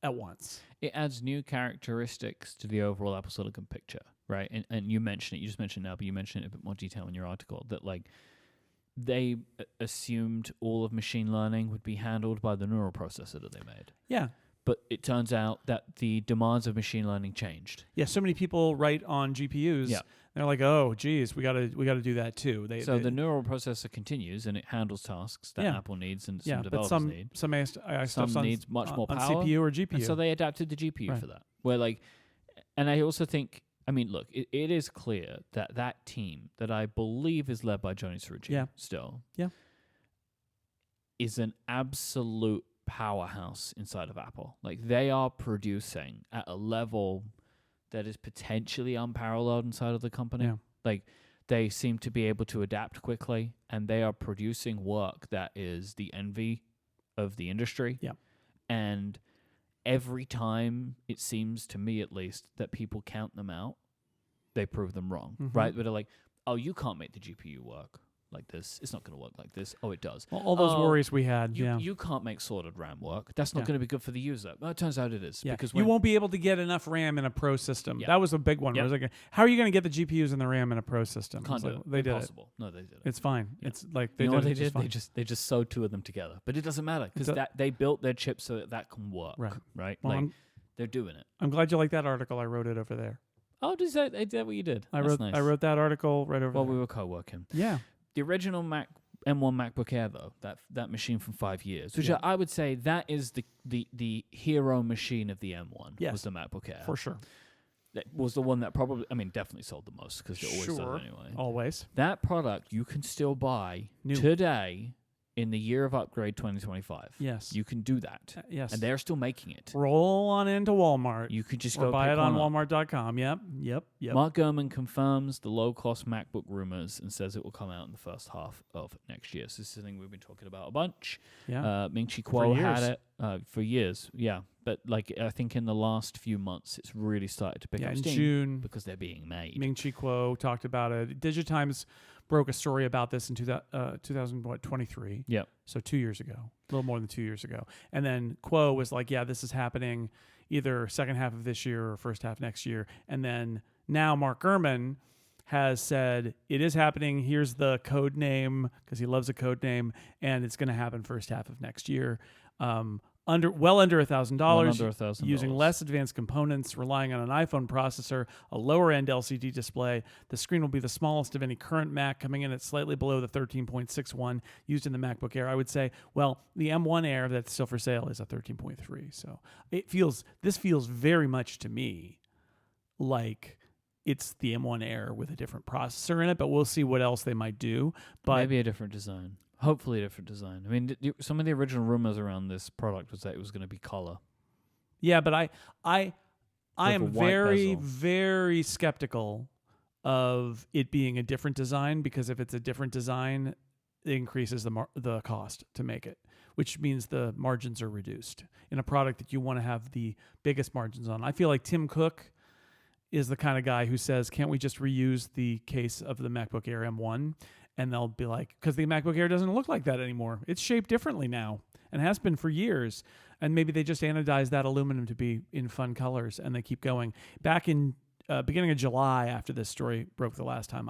at once. It adds new characteristics to the overall Apple Silicon picture, right? And you mentioned it. You just mentioned it now, but you mentioned it in a bit more detail in your article, that like they assumed all of machine learning would be handled by the neural processor that they made. Yeah. But it turns out that the demands of machine learning changed. Yeah, so many people write on GPUs They're like, oh, geez, we gotta do that too. The neural processor continues and it handles tasks that Apple needs and some developers need. Some AI stuff needs much more power on CPU or GPU. And so they adapted the GPU for that. Where and I also think, I mean, look, it is clear that team that I believe is led by Johnny Cerrucci still is an absolute powerhouse inside of Apple. Like, they are producing at a level that is potentially unparalleled inside of the company. Yeah. Like, they seem to be able to adapt quickly, and they are producing work that is the envy of the industry. Yeah. And every time, it seems to me at least, that people count them out, they prove them wrong, right? But they're like, oh, you can't make the GPU work like this. It's not going to work like this. Oh, it does. Well, all those worries we had. You can't make sorted RAM work. That's not going to be good for the user. Well, it turns out it is. Yeah. Because you won't be able to get enough RAM in a Pro system. Yeah. That was a big one. Yeah. I was like, how are you going to get the GPUs and the RAM in a Pro system? Can't do it. They did it. No, they did it. It's fine. Yeah. It's like you know what they did? Fine. They just sewed two of them together. But it doesn't matter because they built their chip so that can work. Right? Well, like, they're doing it. I'm glad you like that article. I wrote it over there. Oh, is that what you did? I That's nice. wrote that article right over there. While we were co-working. Yeah. The original M1 MacBook Air, though, that machine from 5 years, which I would say that is the hero machine of the M1, was the MacBook Air. For sure. That was the one that probably, definitely sold the most because it always does anyway. Always. That product you can still buy today in the year of upgrade 2025. Yes. You can do that. Yes. And they're still making it. Roll on into Walmart. You could just or go buy pick it on one up. Walmart.com. Yep. Mark Gurman confirms the low-cost MacBook rumors and says it will come out in the first half of next year. So this is something we've been talking about a bunch. Yeah. Ming-Chi Kuo had it for years. Yeah. But I think in the last few months, it's really started to pick up steam. In June. Because they're being made. Ming-Chi Kuo talked about it. Digitimes broke a story about this in 2023. Yeah. So 2 years ago, a little more than 2 years ago. And then Kuo was like, yeah, this is happening either second half of this year or first half next year. And then now Mark Gurman has said it is happening. Here's the code name because he loves a code name, and it's going to happen first half of next year. Under $1,000, using less advanced components, relying on an iPhone processor, a lower-end LCD display. The screen will be the smallest of any current Mac, coming in at slightly below the 13.61 used in the MacBook Air. I would say, well, the M1 Air that's still for sale is a 13.3. So this feels very much to me like it's the M1 Air with a different processor in it, but we'll see what else they might do. But maybe a different design. Hopefully a different design. I mean, some of the original rumors around this product was that it was going to be color. Yeah, but I am very, bezel. very skeptical of it being a different design, because if it's a different design, it increases the cost to make it, which means the margins are reduced in a product that you want to have the biggest margins on. I feel like Tim Cook is the kind of guy who says, can't we just reuse the case of the MacBook Air M1? And they'll be like, because the MacBook Air doesn't look like that anymore. It's shaped differently now and has been for years. And maybe they just anodize that aluminum to be in fun colors, and they keep going. Back in beginning of July, after this story broke the last time,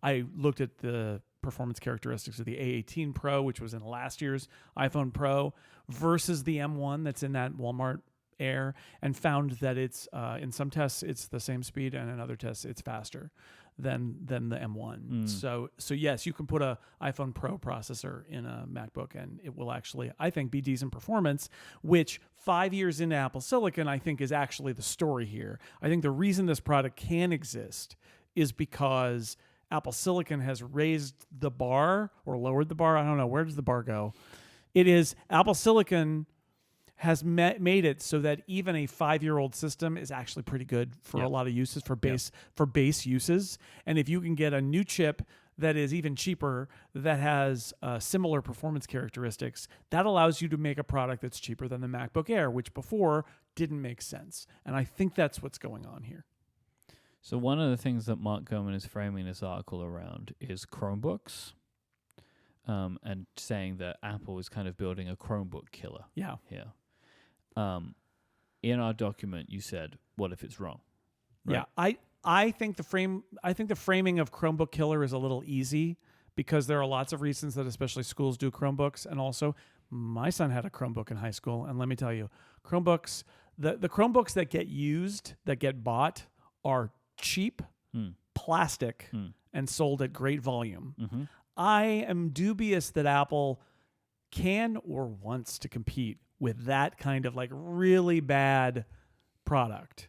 I looked at the performance characteristics of the A18 Pro, which was in last year's iPhone Pro, versus the M1 that's in that Walmart Air, and found that it's in some tests it's the same speed, and in other tests it's faster than the M1. So yes, you can put a iPhone Pro processor in a MacBook, and it will actually, I think, be decent performance, which 5 years into Apple Silicon, I think, is actually the story here. I think the reason this product can exist is because Apple Silicon has raised the bar or lowered the bar. I don't know. Where does the bar go? It is Apple Silicon has made it so that even a 5-year-old system is actually pretty good for a lot of uses, for base uses. And if you can get a new chip that is even cheaper, that has similar performance characteristics, that allows you to make a product that's cheaper than the MacBook Air, which before didn't make sense. And I think that's what's going on here. So one of the things that Mark Gurman is framing this article around is Chromebooks, and saying that Apple is kind of building a Chromebook killer here. In our document, you said, "What if it's wrong?" Right? Yeah, I think the framing of Chromebook killer is a little easy, because there are lots of reasons that especially schools do Chromebooks, and also my son had a Chromebook in high school, and let me tell you, Chromebooks, the Chromebooks that get used, that get bought, are cheap plastic and sold at great volume. Mm-hmm. I am dubious that Apple can or wants to compete with that kind of like really bad product.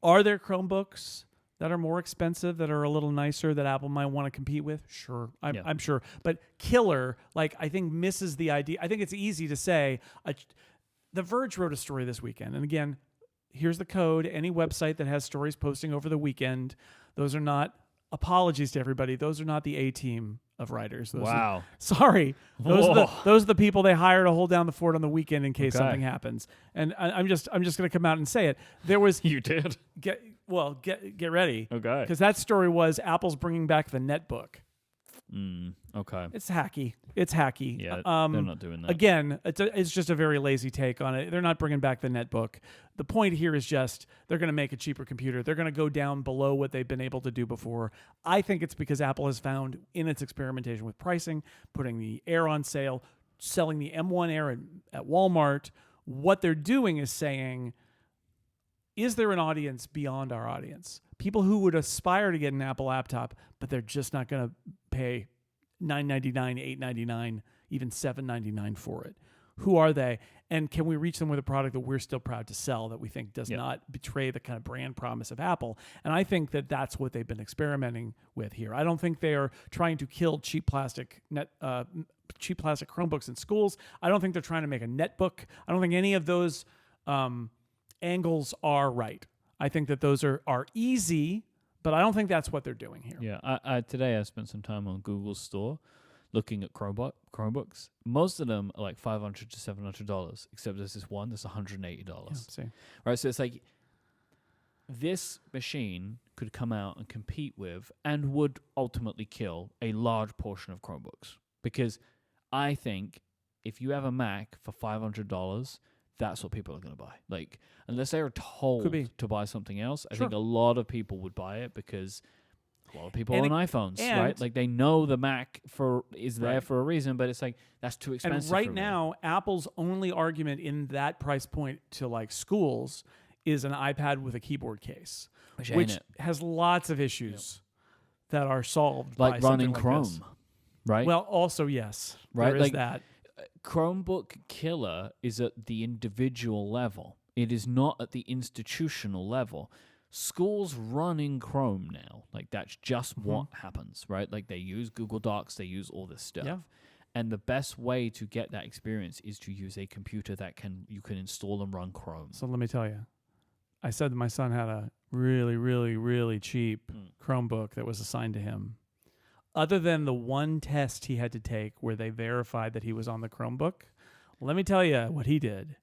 Are there Chromebooks that are more expensive, that are a little nicer, that Apple might want to compete with? Sure, I'm sure. But killer, like, I think misses the idea. I think it's easy to say. The Verge wrote a story this weekend. And again, here's the code. Any website that has stories posting over the weekend, those are not, apologies to everybody, those are not the A-team of writers. Those Wow. Sorry. Those are the people they hire to hold down the fort on the weekend in case something happens. And I'm just going to come out and say it. There was You did? Get ready. Okay. Because that story was Apple's bringing back the netbook. Okay. It's hacky. Yeah, they're not doing that. Again, it's just a very lazy take on it. They're not bringing back the netbook. The point here is just they're going to make a cheaper computer. They're going to go down below what they've been able to do before. I think it's because Apple has found in its experimentation with pricing, putting the Air on sale, selling the M1 Air at Walmart, what they're doing is saying, is there an audience beyond our audience? People who would aspire to get an Apple laptop, but they're just not going to pay $9.99, $8.99, even $7.99 for it. Who are they? And can we reach them with a product that we're still proud to sell, that we think does not betray the kind of brand promise of Apple? And I think that that's what they've been experimenting with here. I don't think they are trying to kill cheap plastic Chromebooks in schools. I don't think they're trying to make a netbook. I don't think any of those angles are right. I think that those are easy, but I don't think that's what they're doing here. Yeah, today I spent some time on Google's store looking at Chromebooks. Most of them are like $500 to $700, except there's this one that's $180. Yeah, see. Right, so it's like this machine could come out and compete with and would ultimately kill a large portion of Chromebooks. Because I think if you have a Mac for $500, that's what people are going to buy. Like, unless they are told to buy something else, I think a lot of people would buy it because a lot of people own iPhones, right? Like, they know the Mac is there for a reason, but it's like, that's too expensive. And right now, Apple's only argument in that price point to like schools is an iPad with a keyboard case, which has lots of issues that are solved like by running like Chrome, this. Right? Well, also yes, right? There is like, that. Chromebook killer is at the individual level. It is not at the institutional level. Schools run in Chrome now. Like, that's just what happens, right? Like, they use Google Docs, they use all this stuff. Yeah. And the best way to get that experience is to use a computer that you can install and run Chrome. So let me tell you, I said that my son had a really, really, really cheap Chromebook that was assigned to him. Other than the one test he had to take where they verified that he was on the Chromebook, let me tell you what he did.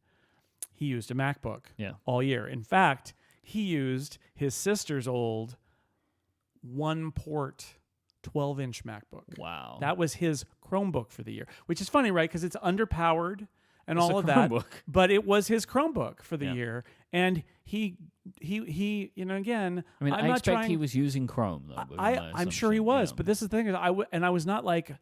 He used a MacBook all year. In fact, he used his sister's old one-port 12-inch MacBook. Wow. That was his Chromebook for the year, which is funny, right? Because it's underpowered and all of that. But it was his Chromebook for the year. And he, you know, again, I mean, I'm I not expect trying, he was using Chrome, though. I'm sure he was, but this is the thing. I was not like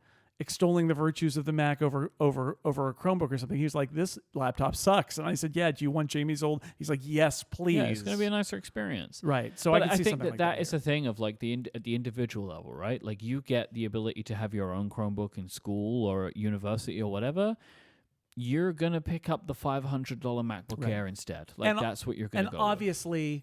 extolling the virtues of the Mac over a Chromebook or something. He was like, this laptop sucks. And I said, yeah, do you want Jamie's old? He's like, yes, please. Yeah, it's going to be a nicer experience. Right. So but I think that that is the thing of like at the individual level, right? Like, you get the ability to have your own Chromebook in school or at university or whatever. You're going to pick up the $500 MacBook Air instead. Like, that's what you're going to go with.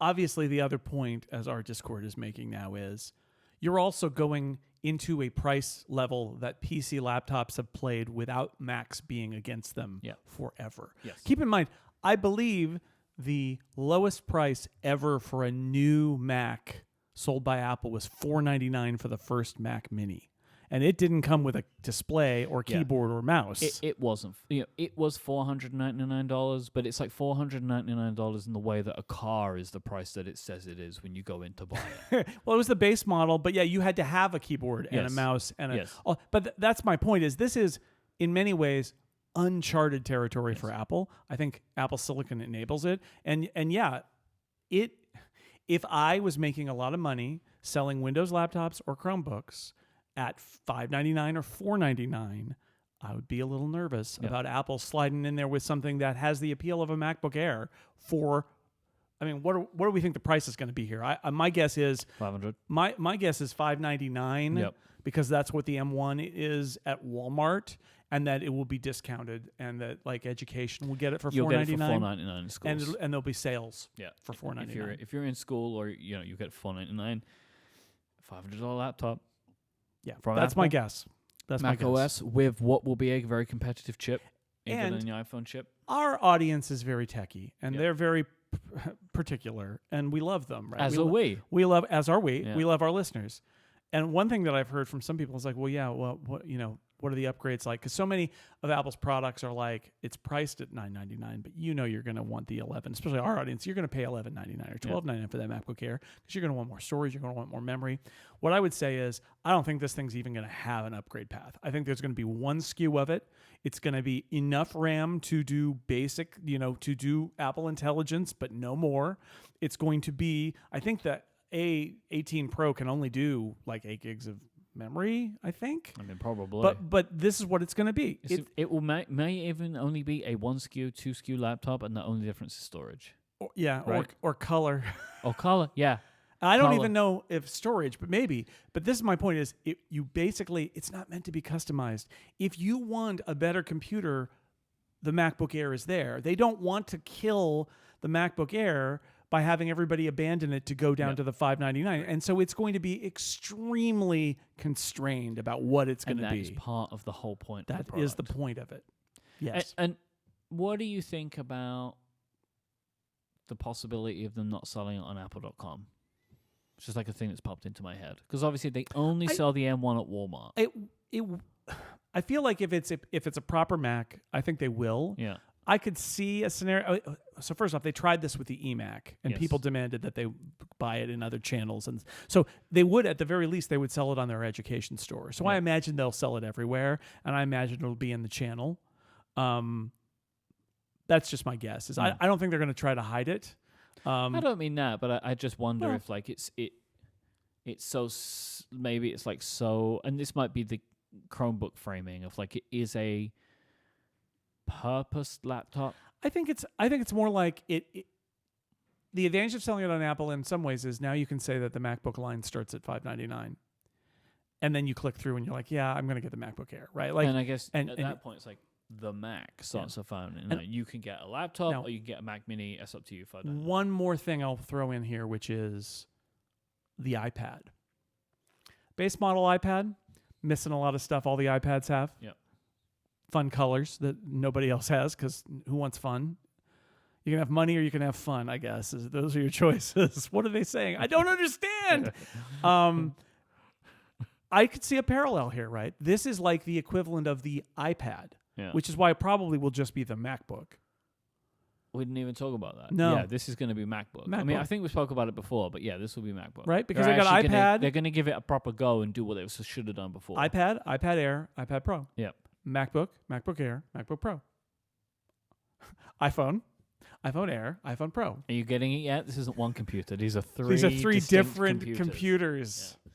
Obviously, the other point, as our Discord is making now, is you're also going into a price level that PC laptops have played without Macs being against them forever. Yes. Keep in mind, I believe the lowest price ever for a new Mac sold by Apple was $499 for the first Mac Mini. And it didn't come with a display or keyboard or mouse. It wasn't. It was $499, but it's like $499 in the way that a car is the price that it says it is when you go in to buy it. Well, it was the base model, but yeah, you had to have a keyboard and a mouse and but that's my point. Is this is in many ways uncharted territory for Apple. I think Apple Silicon enables it, and if I was making a lot of money selling Windows laptops or Chromebooks at $599 or $499, I would be a little nervous about Apple sliding in there with something that has the appeal of a MacBook Air for I mean, what do we think the price is going to be here? My guess is $500. My guess is $599. Yep. Because that's what the M1 is at Walmart, and that it will be discounted, and that like education will get it for $499. You'll get it for $499 in schools, and there'll be sales. Yeah, for $499. If you're in school, or you get $499, $500 laptop. Yeah, from that's Apple. my guess. That's Mac my guess. OS with what will be a very competitive chip, even And in the iPhone chip. Our audience is very techie, and they're very particular, and we love them. Right? As are we. We love, as are we. Yeah. We love our listeners. And one thing that I've heard from some people is like, well, yeah, well, what are the upgrades like? Because so many of Apple's products are like, it's priced at $999, but you're going to want the 11, especially our audience. You're going to pay $11.99 or $12.99 for that MacBook Air because you're going to want more storage. You're going to want more memory. What I would say is, I don't think this thing's even going to have an upgrade path. I think there's going to be one SKU of it. It's going to be enough RAM to do basic, to do Apple Intelligence, but no more. It's going to be, I think that A18 Pro can only do like 8 gigs of memory, I think. I mean, probably. But this is what it's going to be. It will may even only be a 1 SKU, 2 SKU laptop, and the only difference is storage. Right? or color. Or color, yeah. I don't even know if storage, but maybe. But this is my point: is it's not meant to be customized. If you want a better computer, the MacBook Air is there. They don't want to kill the MacBook Air by having everybody abandon it to go down to the $599. And so it's going to be extremely constrained about what it's going to be. That is part of the whole point of the product. That is the point of it. Yes. And what do you think about the possibility of them not selling it on Apple.com? It's just like a thing that's popped into my head. Because obviously they only sell the M1 at Walmart. I feel like if it's a proper Mac, I think they will. Yeah. I could see a scenario. So first off, they tried this with the eMac, and people demanded that they buy it in other channels, and so they would, at the very least, they would sell it on their education store. So I imagine they'll sell it everywhere, and I imagine it'll be in the channel. That's just my guess. I don't think they're going to try to hide it. I don't mean that, but I just wonder if like it's so maybe it's like so, and this might be the Chromebook framing of like it is a purpose laptop. I think it's more like it. The advantage of selling it on Apple in some ways is now you can say that the MacBook line starts at $599, and then you click through and you're like, yeah, I'm going to get the MacBook Air, right? Like, and I guess at that point it's like the Mac starts at $599. You can get a laptop or you can get a Mac Mini. It's up to you. $599. One more thing I'll throw in here, which is the iPad. Base model iPad, missing a lot of stuff all the iPads have. Yep. Fun colors that nobody else has, because who wants fun? You can have money or you can have fun, I guess. Those are your choices. What are they saying? I don't understand. I could see a parallel here, right? This is like the equivalent of the iPad, which is why it probably will just be the MacBook. We didn't even talk about that. No. Yeah, this is going to be MacBook. I mean, I think we spoke about it before, but yeah, this will be MacBook. Right? Because they got iPad. They're going to give it a proper go and do what they should have done before. iPad, iPad Air, iPad Pro. Yep. MacBook, MacBook Air, MacBook Pro. iPhone, iPhone Air, iPhone Pro. Are you getting it yet? This isn't one computer. These are three different computers. Yeah.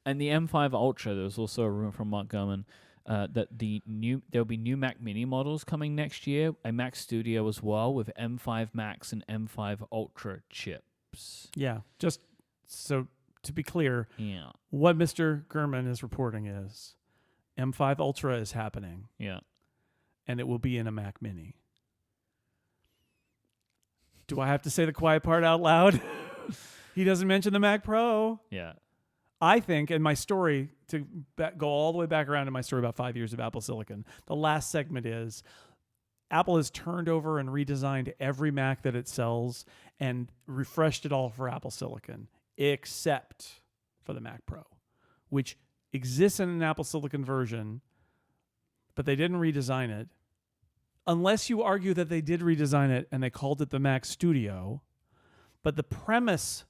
And the M5 Ultra, there was also a rumor from Mark Gurman that there'll be new Mac Mini models coming next year, a Mac Studio as well, with M5 Max and M5 Ultra chips. Yeah, just so to be clear, what Mr. Gurman is reporting is M5 Ultra is happening. Yeah. And it will be in a Mac Mini. Do I have to say the quiet part out loud? He doesn't mention the Mac Pro. Yeah. I think, in my story, to go all the way back around to my story about 5 years of Apple Silicon, the last segment is Apple has turned over and redesigned every Mac that it sells and refreshed it all for Apple Silicon, except for the Mac Pro, which exists in an Apple Silicon version, but they didn't redesign it. Unless you argue that they did redesign it and they called it the Mac Studio. But the premise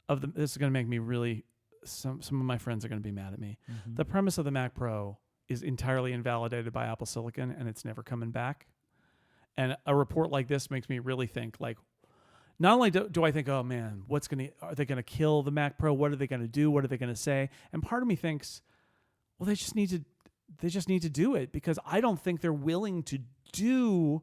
of this is going to make me really... Some of my friends are going to be mad at me. Mm-hmm. The premise of the Mac Pro is entirely invalidated by Apple Silicon, and it's never coming back. And a report like this makes me really think, like, not only do I think, oh man, are they going to kill the Mac Pro? What are they going to do? What are they going to say? And part of me thinks, well, they just need to do it, because I don't think they're willing to do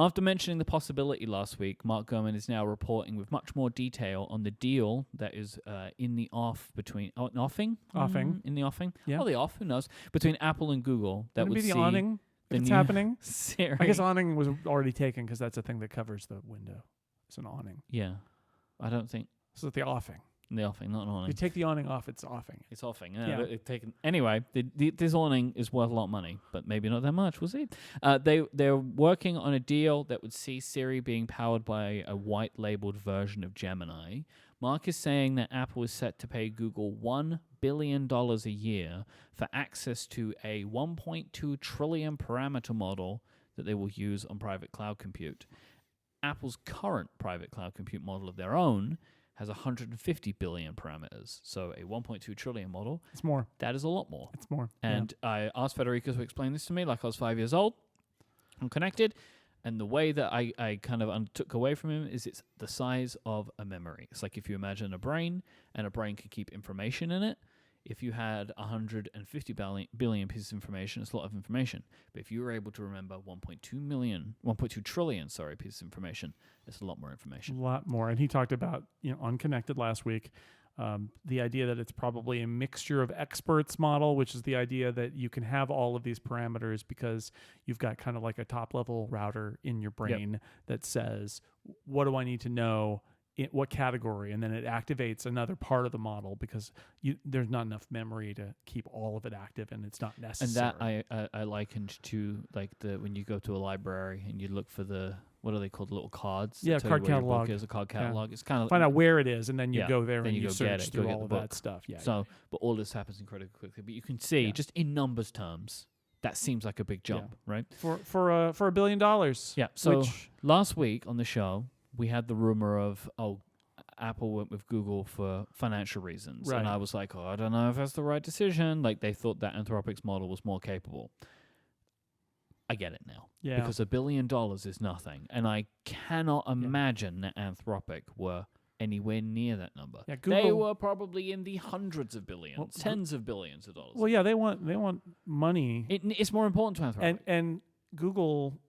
After mentioning the possibility last week, Mark Gurman is now reporting with much more detail on the deal that is in the offing? In the offing? Yeah. Or the off, who knows? Between Apple and Google that would be the see awning the if it's new happening. Siri. I guess awning was already taken because that's a thing that covers the window. It's an awning. Yeah. I don't think... So it's the offing. The offing, not an awning. You take the awning off, it's offing. It's offing. Yeah. Anyway, this awning is worth a lot of money, but maybe not that much. We'll see. They're working on a deal that would see Siri being powered by a white-labeled version of Gemini. Mark is saying that Apple is set to pay Google $1 billion a year for access to a 1.2 trillion parameter model that they will use on private cloud compute. Apple's current private cloud compute model of their own has 150 billion parameters. So a 1.2 trillion model. It's more. That is a lot more. It's more. And I asked Federico to explain this to me like I was 5 years old. I'm connected. And the way that I kind of took away from him is it's the size of a memory. It's like if you imagine a brain, and a brain could keep information in it. If you had 150 billion pieces of information, it's a lot of information. But if you were able to remember 1.2 trillion pieces of information, it's a lot more information. A lot more. And he talked about, Unconnected last week, the idea that it's probably a mixture of experts model, which is the idea that you can have all of these parameters because you've got kind of like a top level router in your brain that says, what do I need to know? What category, and then it activates another part of the model because there's not enough memory to keep all of it active, and it's not necessary. And that I likened to like when you go to a library and you look for what are they called, little cards? Yeah, card catalog. Is a card catalog. Yeah. It's kind of find out where it is, and then you go there and you go search through all of book. that stuff. Yeah. So, but all this happens incredibly quickly. But you can see just in numbers terms, that seems like a big jump, right? For $1 billion. Yeah. So last week on the show, we had the rumor of, Apple went with Google for financial reasons. Right. And I was like, I don't know if that's the right decision. Like, they thought that Anthropic's model was more capable. I get it now. Yeah. Because $1 billion is nothing. And I cannot imagine that Anthropic were anywhere near that number. Yeah, Google, they were probably in the hundreds of billions, tens of billions of dollars. Well, yeah, they want money. It's more important to Anthropic. And Google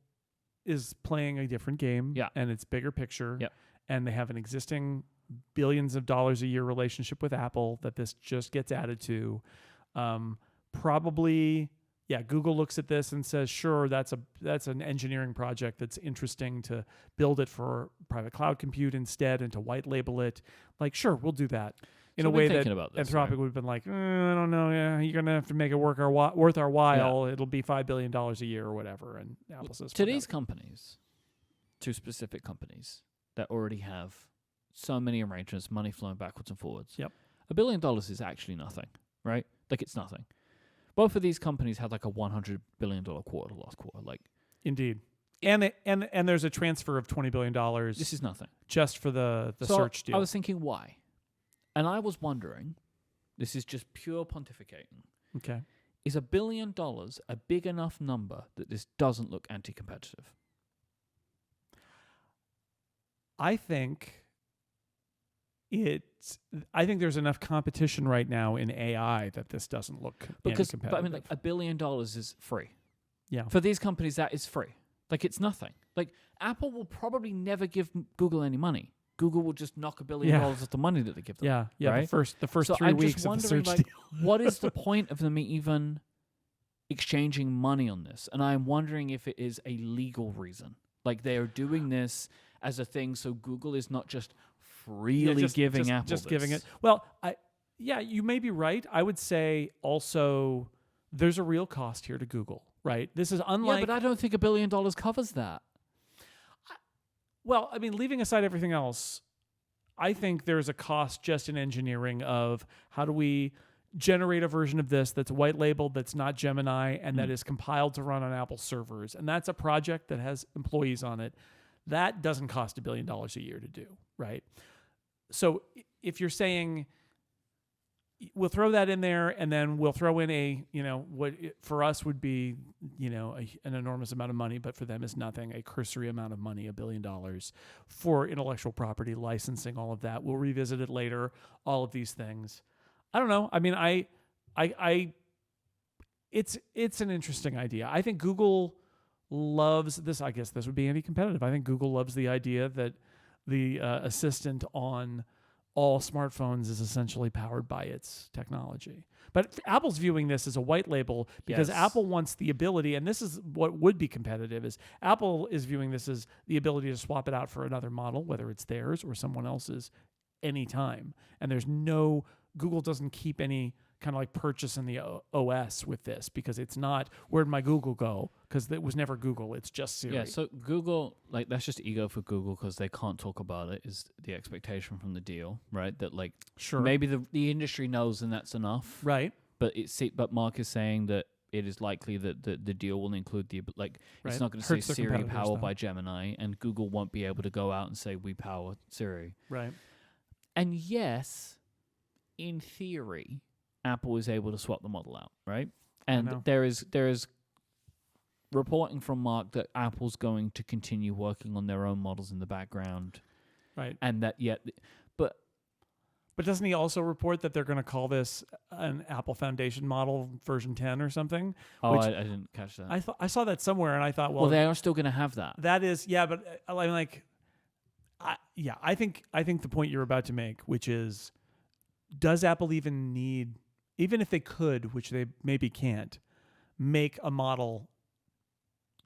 is playing a different game. Yeah. And it's bigger picture. Yeah. And they have an existing billions of dollars a year relationship with Apple that this just gets added to. Probably, Google looks at this and says, sure, that's an engineering project that's interesting to build it for private cloud compute instead and to white label it. Like, sure, we'll do that. In a way that Anthropic would have been like, I don't know, you're going to have to make it worth our while. Yeah. It'll be $5 billion a year or whatever. And Apple says, to these companies, to specific companies that already have so many arrangements, money flowing backwards and forwards. Yep. $1 billion is actually nothing, right? Like, it's nothing. Both of these companies had like a $100 billion quarter last quarter. Like, indeed. And there's a transfer of $20 billion. This is nothing. Just for the search deal. I was thinking, why? And I was wondering, this is just pure pontificating. Okay. Is $1 billion a big enough number that this doesn't look anti-competitive? I think there's enough competition right now in AI that this doesn't look anti-competitive. But I mean, like, $1 billion is free. Yeah. For these companies, that is free. Like, it's nothing. Like, Apple will probably never give Google any money. Google will just knock $1 billion off the money that they give them. Yeah. Right? The first 3 weeks of the search deal. What is the point of them even exchanging money on this? And I'm wondering if it is a legal reason. Like, they are doing this as a thing, so Google is not just freely giving Apple just this. Giving it. Well, you may be right. I would say also there's a real cost here to Google, right? This is unlike. Yeah, but I don't think $1 billion covers that. Well, I mean, leaving aside everything else, I think there's a cost just in engineering of how do we generate a version of this that's white labeled, that's not Gemini, and that is compiled to run on Apple servers. And that's a project that has employees on it. That doesn't cost $1 billion a year to do, right? So if you're saying we'll throw that in there and then we'll throw in what for us would be, an enormous amount of money, but for them is nothing, a cursory amount of money, $1 billion for intellectual property, licensing, all of that. We'll revisit it later, all of these things. I don't know. I mean, it's an interesting idea. I think Google loves this. I guess this would be anti-competitive. I think Google loves the idea that the assistant on all smartphones is essentially powered by its technology. But Apple's viewing this as a white label because Apple wants the ability, and this is what would be competitive, is Apple is viewing this as the ability to swap it out for another model, whether it's theirs or someone else's, anytime. And Google doesn't keep any kind of like purchase in the OS with this because it's not, where'd my Google go? Because it was never Google, it's just Siri. Yeah, so Google, like, that's just ego for Google because they can't talk about it, is the expectation from the deal, right? That, like, maybe the industry knows and that's enough. Right. But Mark is saying that it is likely that the deal will include it's not going to say Siri powered by Gemini, and Google won't be able to go out and say we power Siri. Right. And yes, in theory, Apple is able to swap the model out, right? And there is reporting from Mark that Apple's going to continue working on their own models in the background, right? And that but doesn't he also report that they're going to call this an Apple Foundation model version 10 or something? Oh, I didn't catch that. I saw that somewhere, and I thought, well, they are still going to have that. That is, yeah, but I think the point you're about to make, which is, does Apple even need, even if they could, which they maybe can't, make a model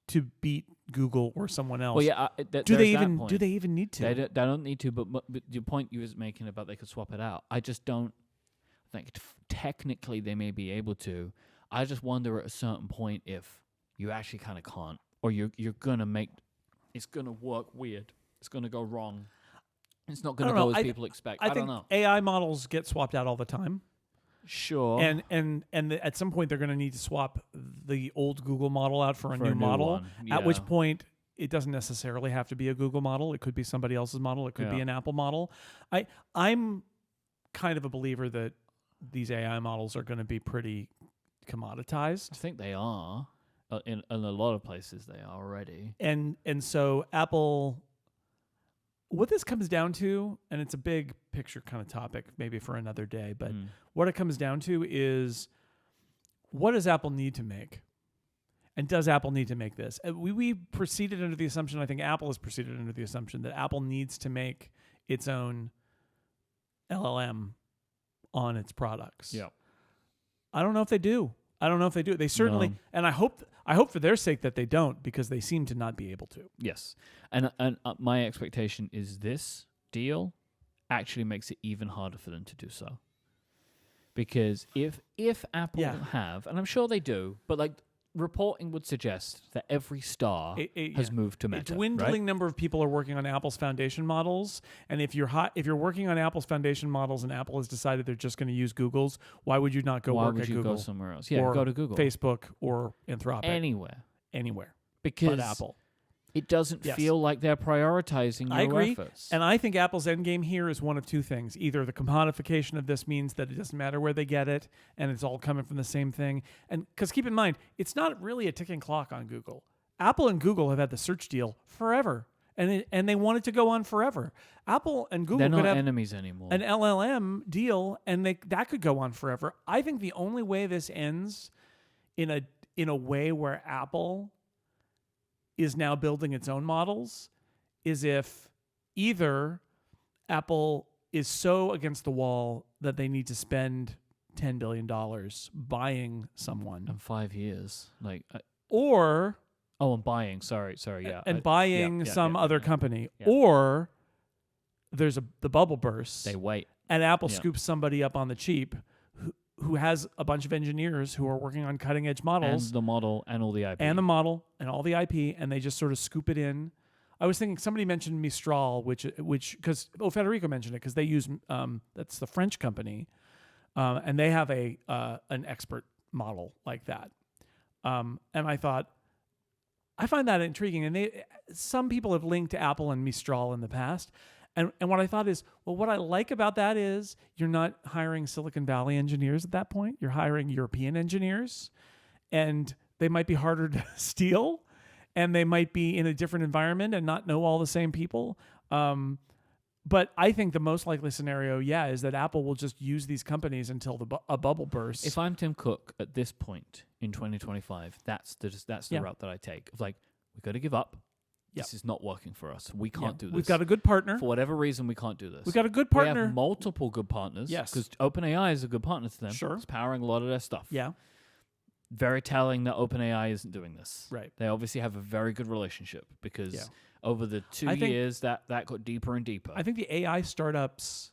to beat Google or someone else? Well, yeah. Do they even need to? They don't need to. But the point you was making about they could swap it out, I just don't think technically they may be able to. I just wonder at a certain point if you actually kind of can't, or you're gonna make it's gonna work weird. It's gonna go wrong. It's not gonna go as people expect. I don't know. AI models get swapped out all the time. Sure. And at some point they're going to need to swap the old Google model out for a new model. Yeah. At which point it doesn't necessarily have to be a Google model. It could be somebody else's model. It could be an Apple model. I'm kind of a believer that these AI models are going to be pretty commoditized. I think they are. In a lot of places they are already. And so Apple, what this comes down to, and it's a big picture kind of topic maybe for another day, but what it comes down to is, what does Apple need to make? And does Apple need to make this? We proceeded under the assumption, I think Apple has proceeded under the assumption that Apple needs to make its own LLM on its products. Yeah. I don't know if they do. They certainly, and I hope for their sake that they don't, because they seem to not be able to. Yes. And my expectation is this deal actually makes it even harder for them to do so. Because if Apple have, and I'm sure they do, but like reporting would suggest that every star has moved to Meta. A dwindling number of people are working on Apple's foundation models, and if you're working on Apple's foundation models and Apple has decided they're just going to use Google's, why would you not go work at Google? Why would you go somewhere else? Yeah, go to Google, Facebook, or Anthropic. Anywhere. Because but Apple. It doesn't feel like they're prioritizing your efforts. And I think Apple's endgame here is one of two things. Either the commodification of this means that it doesn't matter where they get it, and it's all coming from the same thing. And because keep in mind, it's not really a ticking clock on Google. Apple and Google have had the search deal forever, and they want it to go on forever. Apple and Google could have enemies anymore. An LLM deal, and that could go on forever. I think the only way this ends in a way where Apple is now building its own models is if either Apple is so against the wall that they need to spend $10 billion buying someone in 5 years, or I'm buying. Sorry, yeah, and buying some other company, or there's the bubble bursts. They wait, and Apple scoops somebody up on the cheap who has a bunch of engineers who are working on cutting edge models, and the model and all the IP, and all the IP, and they just sort of scoop it in. I was thinking somebody mentioned Mistral, which because Federico mentioned it because they use that's the French company, and they have an expert model like that, and I thought I find that intriguing, and some people have linked to Apple and Mistral in the past. And what I thought is, well, what I like about that is you're not hiring Silicon Valley engineers at that point. You're hiring European engineers, and they might be harder to steal, and they might be in a different environment and not know all the same people. But I think the most likely scenario, is that Apple will just use these companies until a bubble bursts. If I'm Tim Cook at this point in 2025, that's the route that I take. Of like, we got to give up. Yep. This is not working for us. We can't do this. We've got a good partner. For whatever reason, we can't do this. We've got a good partner. We have multiple good partners. Yes. Because OpenAI is a good partner to them. Sure. It's powering a lot of their stuff. Yeah. Very telling that OpenAI isn't doing this. Right. They obviously have a very good relationship because Yeah. over the 2 years, that got deeper and deeper. I think the AI startups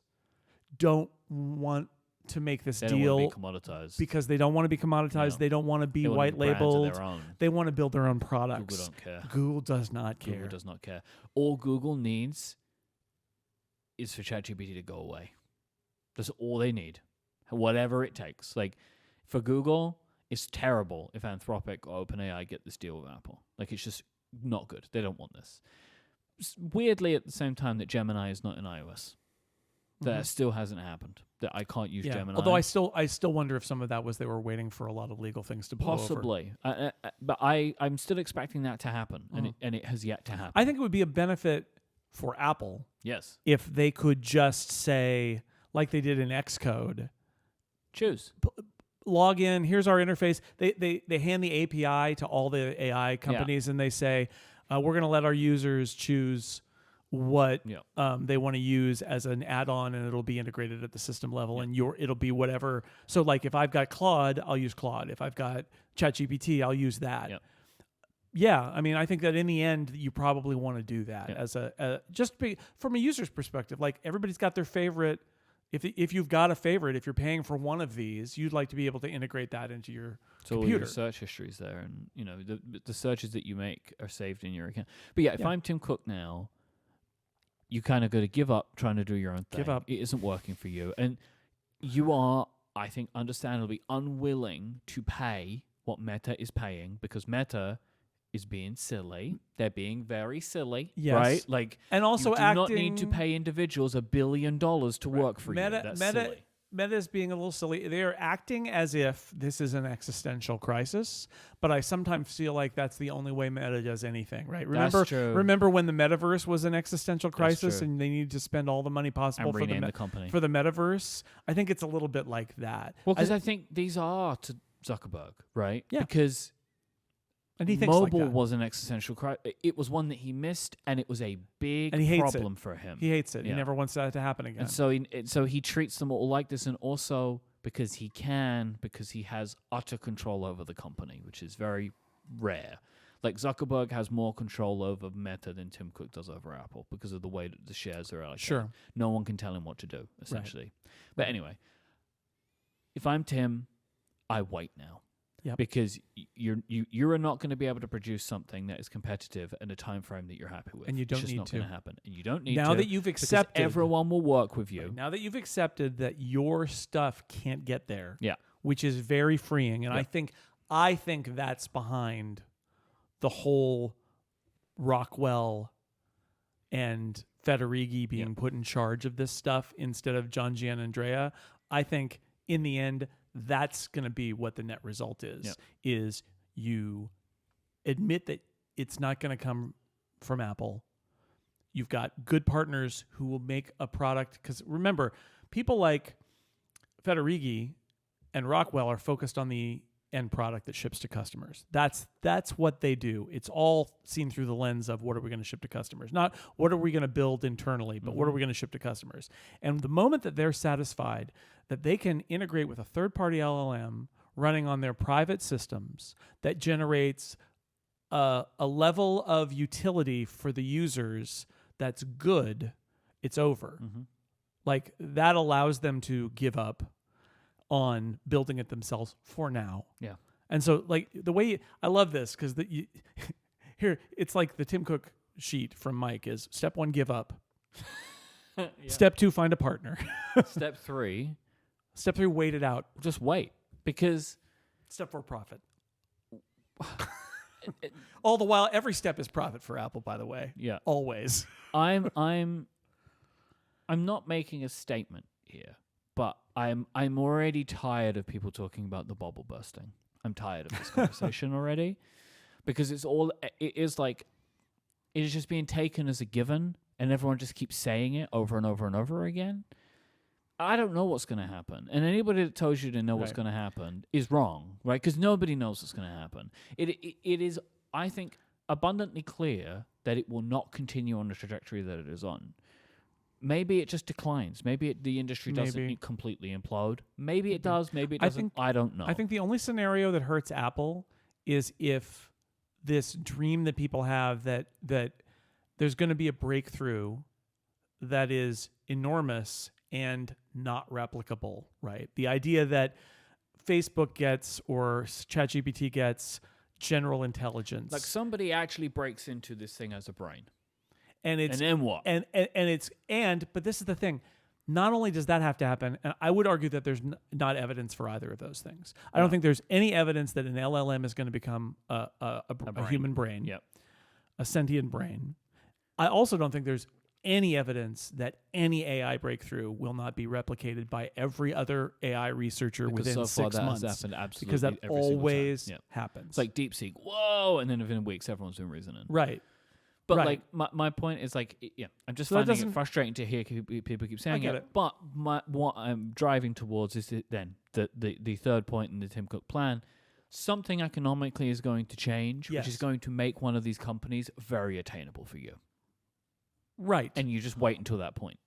don't want to make this they deal don't want to be commoditized. because they don't want to be commoditized. No. They don't want to be They want white to be brands of labeled. their own. They want to build their own products. Google don't care. Google does not care. Google does not care. All Google needs is for ChatGPT to go away. That's all they need. Whatever it takes. Like, for Google, it's terrible if Anthropic or OpenAI get this deal with Apple. Like, it's just not good. They don't want this. Weirdly, at the same time that Gemini is not in iOS. That still hasn't happened. That I can't use Gemini. Although I still wonder if some of that was they were waiting for a lot of legal things to blow over. Possibly. But I'm still expecting that to happen, and it has yet to happen. I think it would be a benefit for Apple Yes. if they could just say, like they did in Xcode, Choose. log in, here's our interface. They hand the API to all the AI companies and they say, we're going to let our users choose what they want to use as an add-on, and it'll be integrated at the system level, and it'll be whatever. So like if I've got Claude, I'll use Claude. If I've got ChatGPT, I'll use that. Yeah, I mean, I think that in the end, you probably want to do that as from a user's perspective. Like everybody's got their favorite. If you've got a favorite, if you're paying for one of these, you'd like to be able to integrate that into your computer. All your search history's there, and the searches that you make are saved in your account. But if I'm Tim Cook now, you kind of got to give up trying to do your own thing. Give up. It isn't working for you, and you are, I think, understandably unwilling to pay what Meta is paying because Meta is being silly. They're being very silly, right? Like, and also you do not need to pay individuals $1 billion to work for you. That's silly. Meta is being a little silly. They are acting as if this is an existential crisis, but I sometimes feel like that's the only way Meta does anything, right? That's true. Remember when the metaverse was an existential crisis and they needed to spend all the money possible for the company. For the metaverse? I think it's a little bit like that. Well, because I think these are to Zuckerberg, right? Yeah. Because and he thinks mobile like that. was an existential crisis. It was one that he missed, and it was a big problem for him. He hates it. He never wants that to happen again. And so he treats them all like this, and also because he has utter control over the company, which is very rare. Like Zuckerberg has more control over Meta than Tim Cook does over Apple because of the way that the shares are allocated. Sure. No one can tell him what to do, essentially. Right. But anyway, if I'm Tim, I wait now. Yep. Because you're not going to be able to produce something that is competitive in a time frame that you're happy with. And you don't it's just need not to. going to happen. And you don't need to. Now that you've accepted, everyone will work with you. Right, now that you've accepted that your stuff can't get there. Yeah. Which is very freeing, and I think that's behind the whole Rockwell and Federighi being put in charge of this stuff instead of John Gianandrea. I think in the end, that's going to be what the net result is, is you admit that it's not going to come from Apple. You've got good partners who will make a product. Because remember, people like Federighi and Rockwell are focused on the end product that ships to customers. That's what they do. It's all seen through the lens of what are we going to ship to customers, not what are we going to build internally, but what are we going to ship to customers. And the moment that they're satisfied that they can integrate with a third-party LLM running on their private systems that generates a level of utility for the users that's good, it's over. Like that allows them to give up on building it themselves for now. Yeah. And so like the way I love this because here it's like the Tim Cook sheet from Myke is step 1, give up. Step 2, find a partner. Step 3, wait it out. Just wait because step 4, profit. All the while, every step is profit for Apple, by the way. Yeah. Always. I'm not making a statement here. But I'm already tired of people talking about the bubble bursting. I'm tired of this conversation already because it is just being taken as a given and everyone just keeps saying it over and over and over again. I don't know what's going to happen. And anybody that tells you to know what's going to happen is wrong, right? Because nobody knows what's going to happen. It is, I think, abundantly clear that it will not continue on the trajectory that it is on. Maybe it just declines. Maybe the industry doesn't completely implode. Maybe it does. Maybe it doesn't. I don't know. I think the only scenario that hurts Apple is if this dream that people have that there's going to be a breakthrough that is enormous and not replicable, right? The idea that Facebook gets or ChatGPT gets general intelligence. Like somebody actually breaks into this thing as a brain. And then what? But this is the thing. Not only does that have to happen, and I would argue that there's not evidence for either of those things. I don't think there's any evidence that an LLM is going to become a human brain, a sentient brain. I also don't think there's any evidence that any AI breakthrough will not be replicated by every other AI researcher within so 6 far months. Has happened absolutely because that always happens. It's like DeepSeek, whoa, and then within weeks everyone's doing reasoning. Right. But like my point is like, I'm just finding it frustrating to hear people keep saying it. But what I'm driving towards is the third point in the Tim Cook plan. Something economically is going to change, which is going to make one of these companies very attainable for you. Right. And you just wait until that point.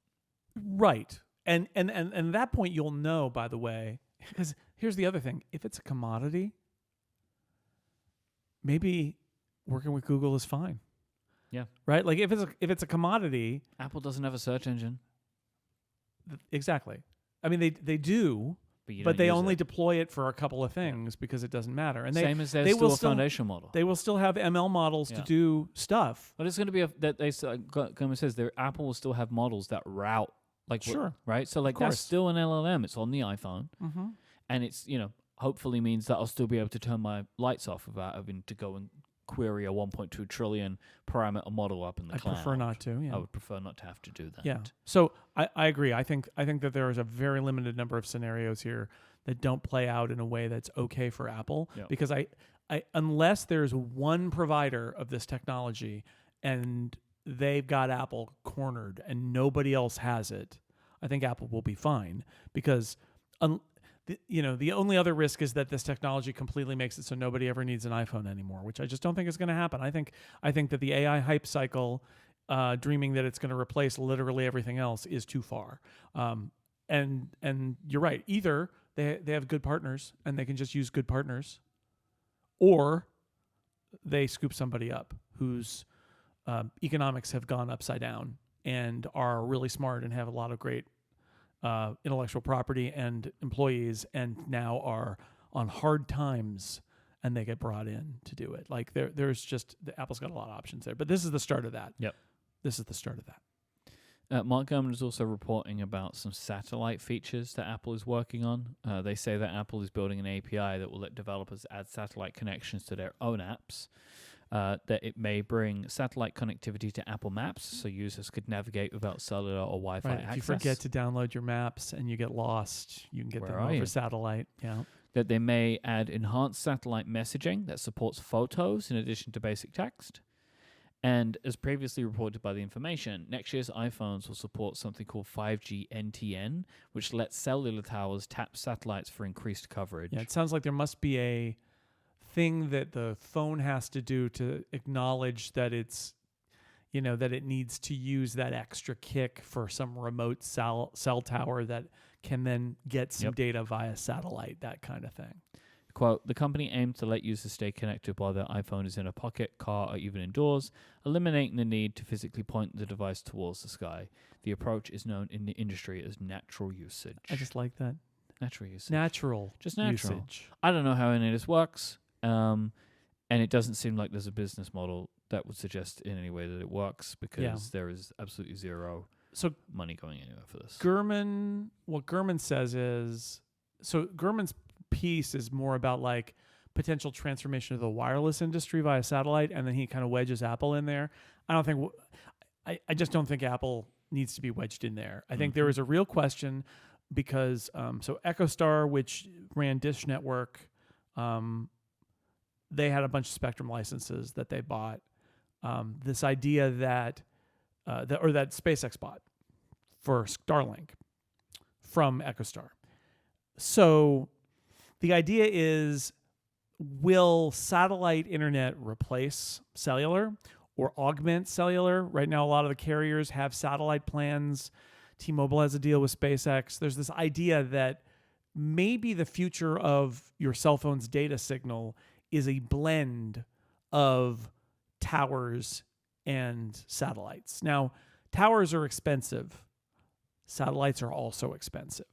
Right. And at that point you'll know, by the way, because here's the other thing. If it's a commodity, maybe working with Google is fine. Yeah. Right? Like if it's a commodity, Apple doesn't have a search engine. Exactly. I mean they do, but they only deploy it for a couple of things because it doesn't matter. And same as there's still a foundation model. They will still have ML models to do stuff. But it's going to be Gomer says Apple will still have models that route right? So like that's still an LLM. It's on the iPhone. Mm-hmm. And it's, hopefully means that I'll still be able to turn my lights off without having to go and query a 1.2 trillion parameter model up in the cloud. I prefer not to. Yeah. I would prefer not to have to do that. Yeah. So I agree. I think that there is a very limited number of scenarios here that don't play out in a way that's okay for Apple. Yep. Because I unless there's one provider of this technology and they've got Apple cornered and nobody else has it, I think Apple will be fine. Because the only other risk is that this technology completely makes it so nobody ever needs an iPhone anymore, which I just don't think is going to happen. I think that the AI hype cycle, dreaming that it's going to replace literally everything else, is too far. And you're right. Either they have good partners and they can just use good partners, or they scoop somebody up whose economics have gone upside down and are really smart and have a lot of great intellectual property and employees, and now are on hard times, and they get brought in to do it. Like there's just Apple's got a lot of options there, but this is the start of that. Yep, this is the start of that. Mark Gurman is also reporting about some satellite features that Apple is working on. They say that Apple is building an API that will let developers add satellite connections to their own apps. That it may bring satellite connectivity to Apple Maps, so users could navigate without cellular or Wi-Fi access. If you forget to download your maps and you get lost, you can get them over satellite. Yeah. That they may add enhanced satellite messaging that supports photos in addition to basic text. And as previously reported by The Information, next year's iPhones will support something called 5G NTN, which lets cellular towers tap satellites for increased coverage. Yeah, it sounds like there must be a thing that the phone has to do to acknowledge that it's, that it needs to use that extra kick for some remote cell tower that can then get some data via satellite, that kind of thing. Quote, the company aims to let users stay connected while their iPhone is in a pocket, car, or even indoors, eliminating the need to physically point the device towards the sky. The approach is known in the industry as natural usage. I just like that. Natural usage. Just natural usage. I don't know how any of this works. And it doesn't seem like there's a business model that would suggest in any way that it works, because there is absolutely zero money going anywhere for this. What Gurman says is, Gurman's piece is more about like potential transformation of the wireless industry via satellite, and then he kind of wedges Apple in there. I just don't think Apple needs to be wedged in there. I think there is a real question because, EchoStar, which ran Dish Network, they had a bunch of Spectrum licenses that they bought. This idea that SpaceX bought for Starlink from EchoStar. So the idea is will satellite internet replace cellular or augment cellular? Right now, a lot of the carriers have satellite plans. T-Mobile has a deal with SpaceX. There's this idea that maybe the future of your cell phone's data signal is a blend of towers and satellites. Now, towers are expensive. Satellites are also expensive.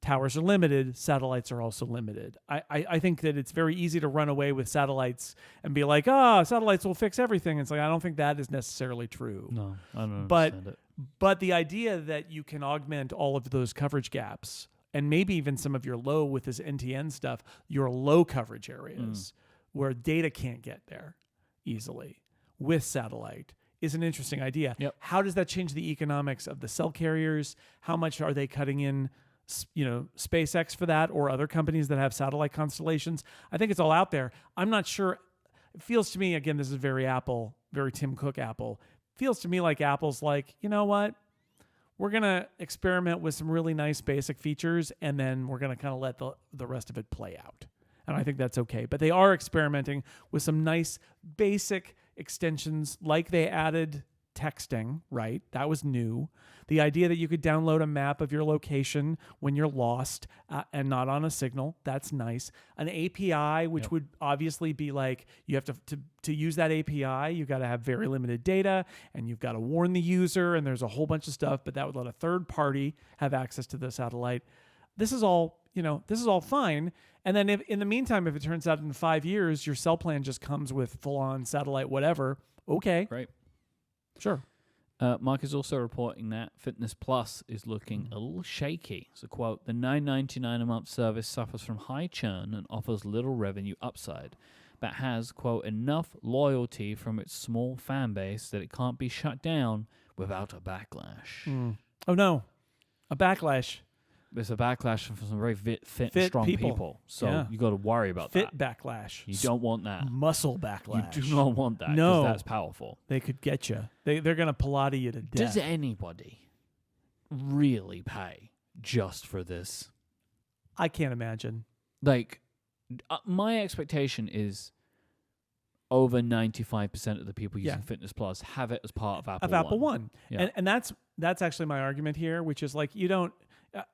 Towers are limited. Satellites are also limited. I think that it's very easy to run away with satellites and be like, satellites will fix everything. It's like, I don't think that is necessarily true. No, I don't understand it. But the idea that you can augment all of those coverage gaps and maybe even some of your low with this NTN stuff, your low coverage areas where data can't get there easily with satellite is an interesting idea. Yep. How does that change the economics of the cell carriers? How much are they cutting in, SpaceX for that or other companies that have satellite constellations? I think it's all out there. I'm not sure. It feels to me, again, this is very Apple, very Tim Cook Apple. Feels to me like Apple's like, you know what? We're going to experiment with some really nice basic features, and then we're going to kind of let the rest of it play out. And I think that's okay. But they are experimenting with some nice basic extensions, like they added texting, right? That was new. The idea that you could download a map of your location when you're lost and not on a signal, that's nice. An API, which would obviously be like, you have to use that API, you've got to have very limited data, and you've got to warn the user, and there's a whole bunch of stuff, but that would let a third party have access to the satellite. This is all fine. And then if in the meantime, if it turns out in 5 years, your cell plan just comes with full-on satellite whatever, okay. Right. Sure. Myke is also reporting that Fitness Plus is looking a little shaky. So, quote, the $9.99 a month service suffers from high churn and offers little revenue upside, but has, quote, enough loyalty from its small fan base that it can't be shut down without a backlash. Oh, no. A backlash. There's a backlash from some very fit strong people. So you got to worry about that. Fit backlash. You don't want that. Muscle backlash. You do not want that. No. That's powerful. They could get you. They're going to Pilates you to death. Does anybody really pay just for this? I can't imagine. Like, my expectation is over 95% of the people using Fitness Plus have it as part of Apple One. Yeah. And that's actually my argument here, which is like, you don't,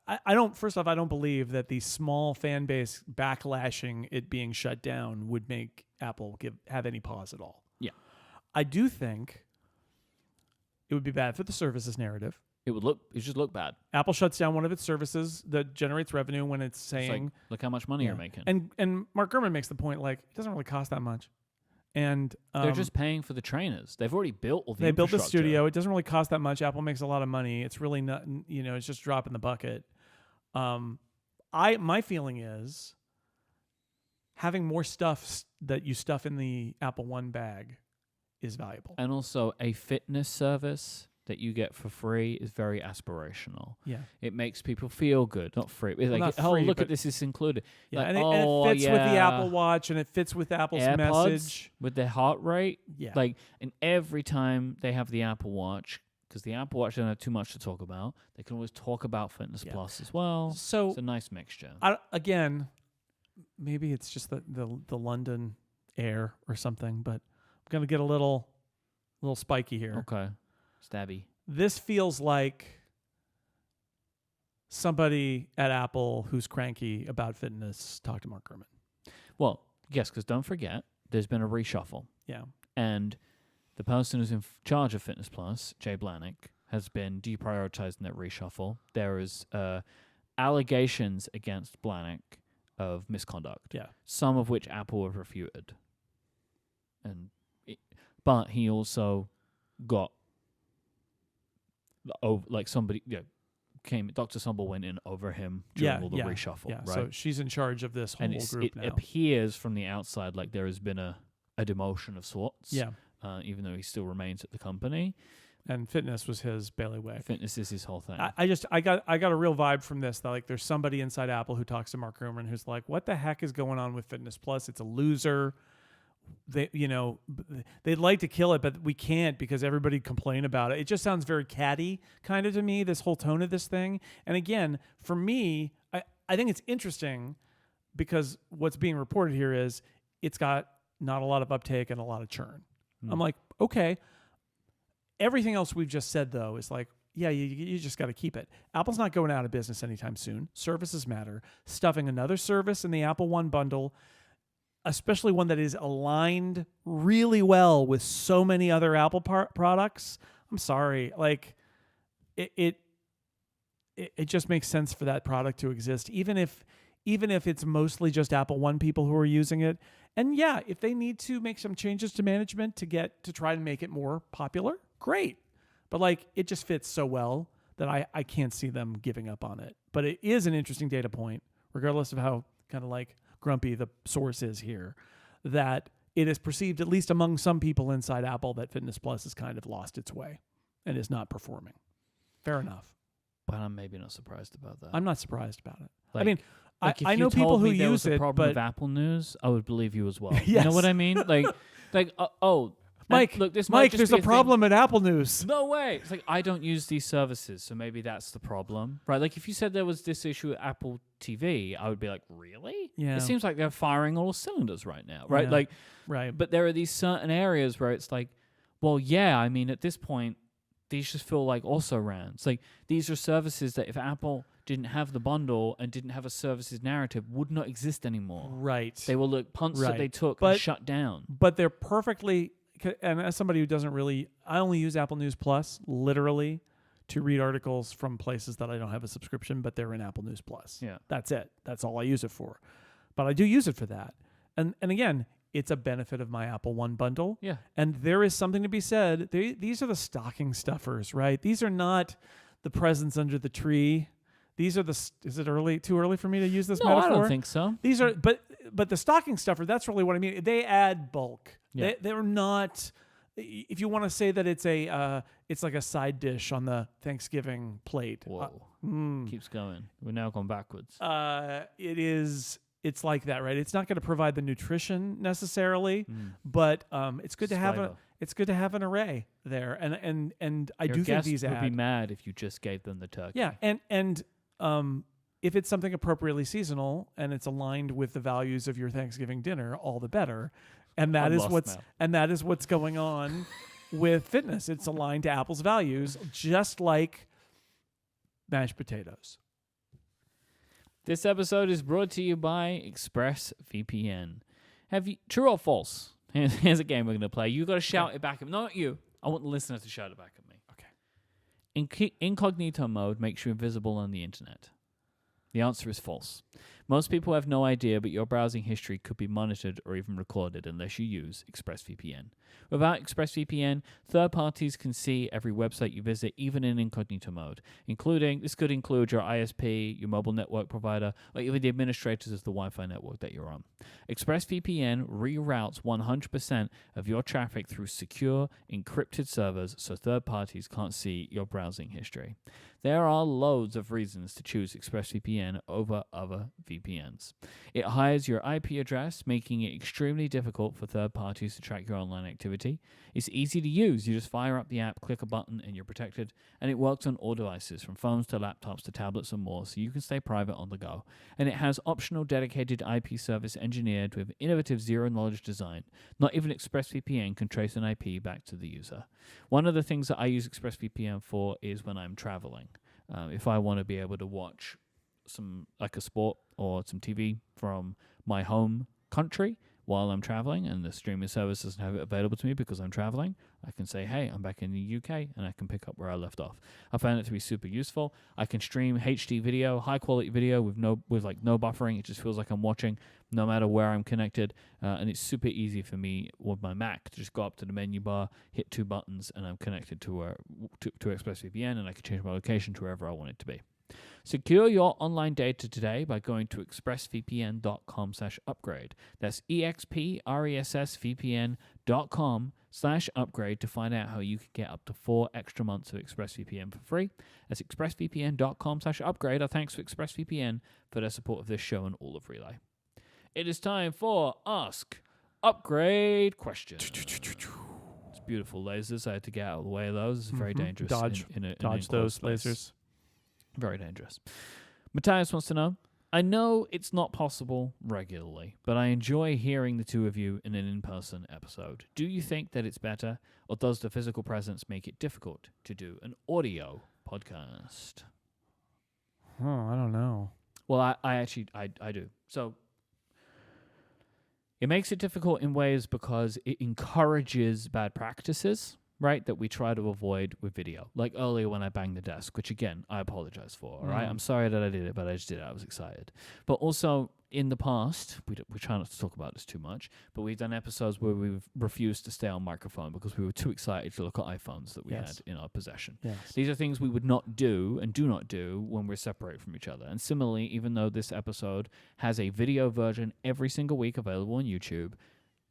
I don't, first off, I don't believe that the small fan base backlashing it being shut down would make Apple have any pause at all. Yeah. I do think it would be bad for the services narrative. It just look bad. Apple shuts down one of its services that generates revenue when it's saying, it's like, look how much money you're making. And Mark Gurman makes the point, like, it doesn't really cost that much. And they're just paying for the trainers. They've already built all the They built the infrastructure. studio. It doesn't really cost that much. Apple makes a lot of money. It's really not, it's just a drop in the bucket. My feeling is having more stuff that you stuff in the Apple One bag is valuable. And also a fitness service that you get for free is very aspirational. Yeah. It makes people feel good, not free. It's like, not oh, free, look but at this, it's included. Yeah, like, and it fits with the Apple Watch, and it fits with Apple's AirPods message. With their heart rate. Yeah. Like, and every time they have the Apple Watch, because the Apple Watch doesn't have too much to talk about, they can always talk about Fitness Plus as well. So it's a nice mixture. Again, maybe it's just the London air or something, but I'm going to get a little spiky here. Okay. Stabby. This feels like somebody at Apple who's cranky about fitness talked to Mark Gurman. Well, yes, because don't forget, there's been a reshuffle. Yeah. And the person who's in charge of Fitness Plus, Jay Blahnik, has been deprioritizing that reshuffle. There is allegations against Blahnik of misconduct. Yeah. Some of which Apple have refuted. But he also got somebody came. Dr. Sumble went in over him during all the reshuffle. Yeah. Right? So she's in charge of this whole group now. It appears from the outside like there has been a demotion of sorts. Yeah. Even though he still remains at the company. And fitness was his bailiwick. Fitness is his whole thing. I got a real vibe from this that like there's somebody inside Apple who talks to Mark Gurman who's like, what the heck is going on with Fitness Plus? It's a loser. They'd like to kill it, but we can't because everybody complain about it. It just sounds very catty kind of to me, this whole tone of this thing. And again, for me, I think it's interesting because what's being reported here is it's got not a lot of uptake and a lot of churn. I'm like, okay. Everything else we've just said, though, is like, yeah, you just got to keep it. Apple's not going out of business anytime soon. Services matter. Stuffing another service in the Apple One bundle, especially one that is aligned really well with so many other Apple products, I'm sorry. Like, it just makes sense for that product to exist, even if it's mostly just Apple One people who are using it. And yeah, if they need to make some changes to management to try to make it more popular, great. But like, it just fits so well that I can't see them giving up on it. But it is an interesting data point, regardless of how kind of like grumpy the source is here, that it is perceived, at least among some people inside Apple, that Fitness Plus has kind of lost its way and is not performing. Fair enough. But I'm maybe not surprised about that. I'm not surprised about it. Like, I mean, like I know people who use it, problem but with Apple News, I would believe you as well. Yes. You know what I mean? Myke, look, this might just there's be a problem at Apple News. No way. It's like, I don't use these services, so maybe that's the problem, right? Like, if you said there was this issue at Apple TV, I would be like, really? Yeah. It seems like they're firing all cylinders right now, right? Yeah. Like, Right. but there are these certain areas where it's like, well, yeah, I mean, at this point, these just feel like also rans. Like, these are services that if Apple didn't have the bundle and didn't have a services narrative, would not exist anymore. Right. They were like punts that they took But- and shut down. But they're perfectly, and as somebody who doesn't really, I only use Apple News Plus literally to read articles from places that I don't have a subscription, but they're in Apple News Plus. Yeah. That's it. That's all I use it for. But I do use it for that. And again, it's a benefit of my Apple One bundle. Yeah. And there is something to be said. These are the stocking stuffers, right? These are not the presents under the tree. These are is it too early for me to use this No, metaphor? I don't think so. These are, but the stocking stuffer, that's really what I mean. They add bulk. Yeah. They're not, if you want to say that it's like a side dish on the Thanksgiving plate. Whoa. Keeps going. We're now going backwards. It's like that, right? It's not going to provide the nutrition necessarily, but it's good to have it's good to have an array there. And I Your do think guests these would add. be mad if you just gave them the turkey. Yeah, and if it's something appropriately seasonal and it's aligned with the values of your Thanksgiving dinner, all the better. And that is what's going on with fitness. It's aligned to Apple's values, just like mashed potatoes. This episode is brought to you by ExpressVPN. True or false? Here's a game we're going to play. You got to shout it back at me. Not you. I want the listener to shout it back at me. Okay. Incognito mode makes you invisible on the internet. The answer is false. Most people have no idea, but your browsing history could be monitored or even recorded unless you use ExpressVPN. Without ExpressVPN, third parties can see every website you visit, even in incognito mode, this could include your ISP, your mobile network provider, or even the administrators of the Wi-Fi network that you're on. ExpressVPN reroutes 100% of your traffic through secure, encrypted servers so third parties can't see your browsing history. There are loads of reasons to choose ExpressVPN over other VPNs. It hides your IP address, making it extremely difficult for third parties to track your online activity. It's easy to use. You just fire up the app, click a button, and you're protected. And it works on all devices, from phones to laptops to tablets and more, so you can stay private on the go. And it has optional dedicated IP service engineered with innovative zero-knowledge design. Not even ExpressVPN can trace an IP back to the user. One of the things that I use ExpressVPN for is when I'm traveling. If I want to be able to watch like a sport or some TV from my home country while I'm traveling and the streaming service doesn't have it available to me because I'm traveling, I can say, hey, I'm back in the UK, and I can pick up where I left off. I found it to be super useful. I can stream HD video, high quality video with no buffering. It just feels like I'm watching no matter where I'm connected, and it's super easy for me with my Mac to just go up to the menu bar, hit two buttons, and I'm connected to ExpressVPN, and I can change my location to wherever I want it to be. Secure your online data today by going to expressvpn.com/upgrade. That's expressvpn.com/upgrade to find out how you can get up to 4 extra months of ExpressVPN for free. That's expressvpn.com/upgrade. Our thanks to ExpressVPN for their support of this show and all of Relay. It is time for Ask Upgrade Questions. It's beautiful lasers. I had to get out of the way of those. It's very dangerous. Dodge in an those enclosed space. lasers. Very dangerous. Matthias wants to know, I know it's not possible regularly, but I enjoy hearing the two of you in an in-person episode. Do you think that it's better, or does the physical presence make it difficult to do an audio podcast? Oh, I don't know. Well, I actually do. So it makes it difficult in ways because it encourages bad practices, right, that we try to avoid with video. Like earlier when I banged the desk, which again, I apologize for, all right? I'm sorry that I did it, but I just did it. I was excited. But also in the past, we try not to talk about this too much, but we've done episodes where we've refused to stay on microphone because we were too excited to look at iPhones that we had in our possession. Yes. These are things we would not do and do not do when we're separated from each other. And similarly, even though this episode has a video version every single week available on YouTube,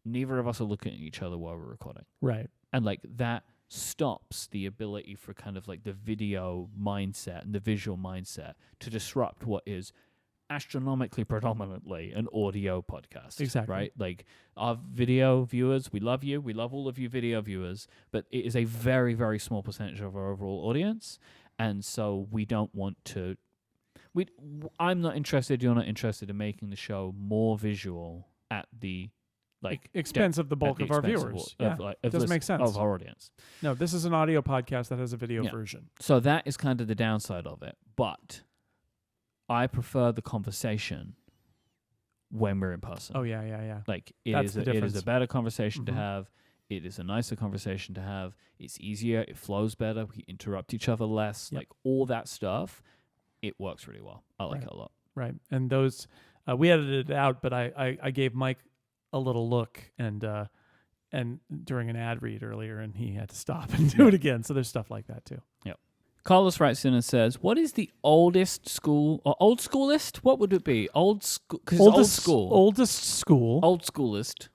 neither of us are looking at each other while we're recording. Right. And like that stops the ability for kind of like the video mindset and the visual mindset to disrupt what is astronomically predominantly an audio podcast. Exactly. Right? Like our video viewers, we love you. We love all of you video viewers, but it is a very, very small percentage of our overall audience. And so we don't want to... I'm not interested, you're not interested in making the show more visual at the expense of the bulk of our viewers. Doesn't make sense. Of our audience. No, this is an audio podcast that has a video version. So that is kind of the downside of it. But I prefer the conversation when we're in person. Oh, yeah. Like it is a better conversation to have. It is a nicer conversation to have. It's easier. It flows better. We interrupt each other less. Like all that stuff, it works really well. I like it a lot. Right. And those, we edited it out, but I gave Myke a little look and during an ad read earlier, and he had to stop and do it again. So there's stuff like that too. Yep. Carlos writes in and says, "What is the oldest school or old schoolist? What would it be? Old school? Because old school. Oldest school. Old schoolist.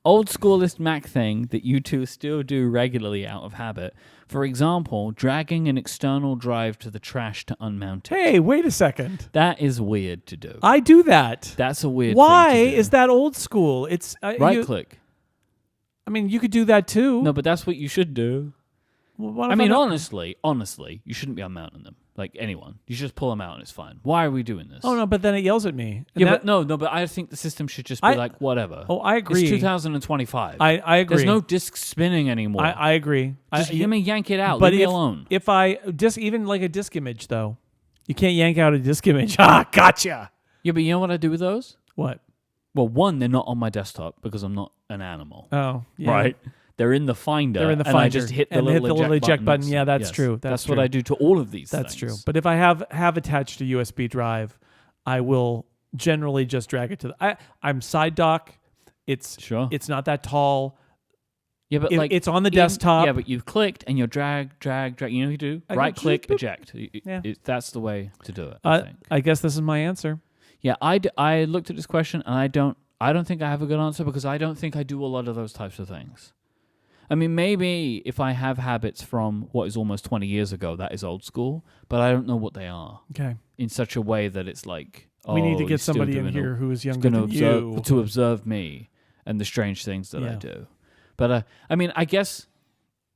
Old schoolist Mac thing that you two still do regularly out of habit. For example, dragging an external drive to the trash to unmount it. Hey, wait a second. That is weird to do. I do that. That's a weird Why thing to do. is that old school? It's right click. I mean, you could do that too. No, but that's what you should do. Well, I mean, honestly, you shouldn't be unmounting them. Like anyone. You just pull them out and it's fine. Why are we doing this? Oh, no, but then it yells at me. But I think the system should just be like, whatever. Oh, I agree. It's 2025. I agree. There's no disc spinning anymore. I agree. Just let me yank it out. But Leave me alone. If I even like a disc image, though, you can't yank out a disc image. Ah, gotcha. Yeah, but you know what I do with those? What? Well, one, they're not on my desktop because I'm not an animal. Oh, yeah. Right? They're in the Finder. And I just hit the little eject button. Yeah, that's true. That's true. what I do to all of these That's things. true. But if I have attached a USB drive, I will generally just drag it to the... I'm side dock. It's not that tall. Yeah, but it's on the desktop. Yeah, but you've clicked and you're drag. You know what you do? Right click, eject. That's the way to do it, I think. I guess this is my answer. Yeah, I looked at this question and I don't think I have a good answer because I don't think I do a lot of those types of things. I mean, maybe if I have habits from what is almost 20 years ago, that is old school, but I don't know what they are. Okay. In such a way that it's like, we need to get somebody in here who is younger than you. To observe me and the strange things that I do. But, I mean, I guess...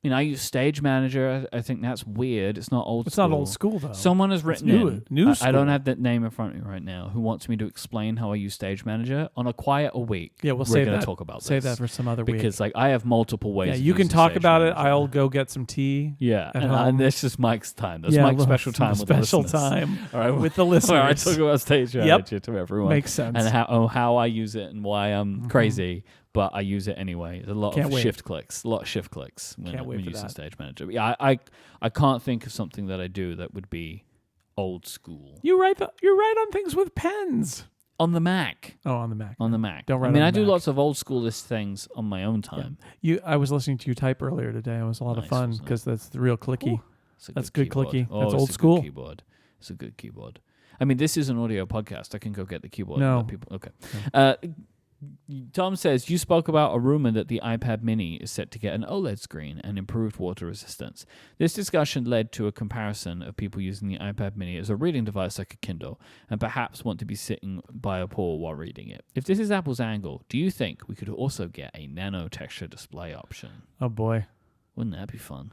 I use Stage Manager. I think that's weird. It's not old school. It's not old school, though. Someone has written new I don't have that name in front of me right now, who wants me to explain how I use Stage Manager on a quieter week. Yeah, we're going to talk about this. Save that for some other week. Because I have multiple ways. Yeah, of you can using talk Stage about Manager. it. I'll go get some tea. Yeah, and and this is Mike's time. That's Mike's special time with the listeners. All right, with the listeners. Where I talk about Stage Manager to everyone. Makes sense. And how I use it and why I'm crazy. But I use it anyway. There's a lot of shift clicks. When using Stage Manager. But yeah, I can't think of something that I do that would be old school. You write on things with pens. On the Mac. Oh, on the Mac. On the Mac. Don't write I mean, on I the do Mac. lots of old schoolist things on my own time. Yeah. I was listening to you type earlier today. It was a lot of fun because that's the real clicky. That's good keyboard. clicky. Oh, that's old a school. Good keyboard. It's a good keyboard. I mean, this is an audio podcast. I can go get the keyboard. No. Okay. Tom says, you spoke about a rumor that the iPad mini is set to get an OLED screen and improved water resistance. This discussion led to a comparison of people using the iPad mini as a reading device like a Kindle and perhaps want to be sitting by a pool while reading it. If this is Apple's angle, do you think we could also get a nano texture display option? Oh, boy. Wouldn't that be fun?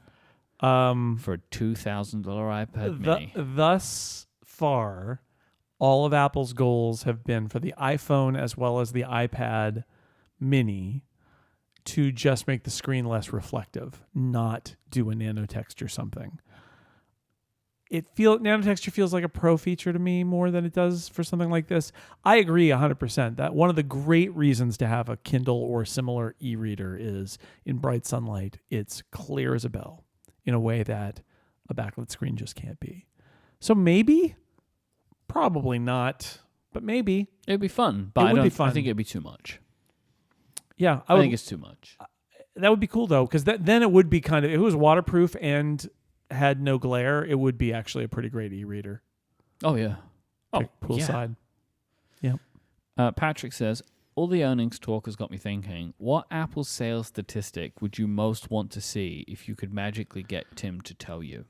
For a $2,000 iPad mini. Thus far, all of Apple's goals have been for the iPhone as well as the iPad mini to just make the screen less reflective, not do a nanotext or something. Nanotexture feels like a pro feature to me more than it does for something like this. I agree 100% that one of the great reasons to have a Kindle or similar e-reader is in bright sunlight, it's clear as a bell in a way that a backlit screen just can't be. So maybe, probably not, but maybe. It'd be fun, but I think it'd be too much. Yeah. I think it's too much. That would be cool though, because then it would be kind of, if it was waterproof and had no glare, it would be actually a pretty great e-reader. Oh, yeah. Poolside. Yeah. Patrick says, all the earnings talk has got me thinking, what Apple sales statistic would you most want to see if you could magically get Tim to tell you?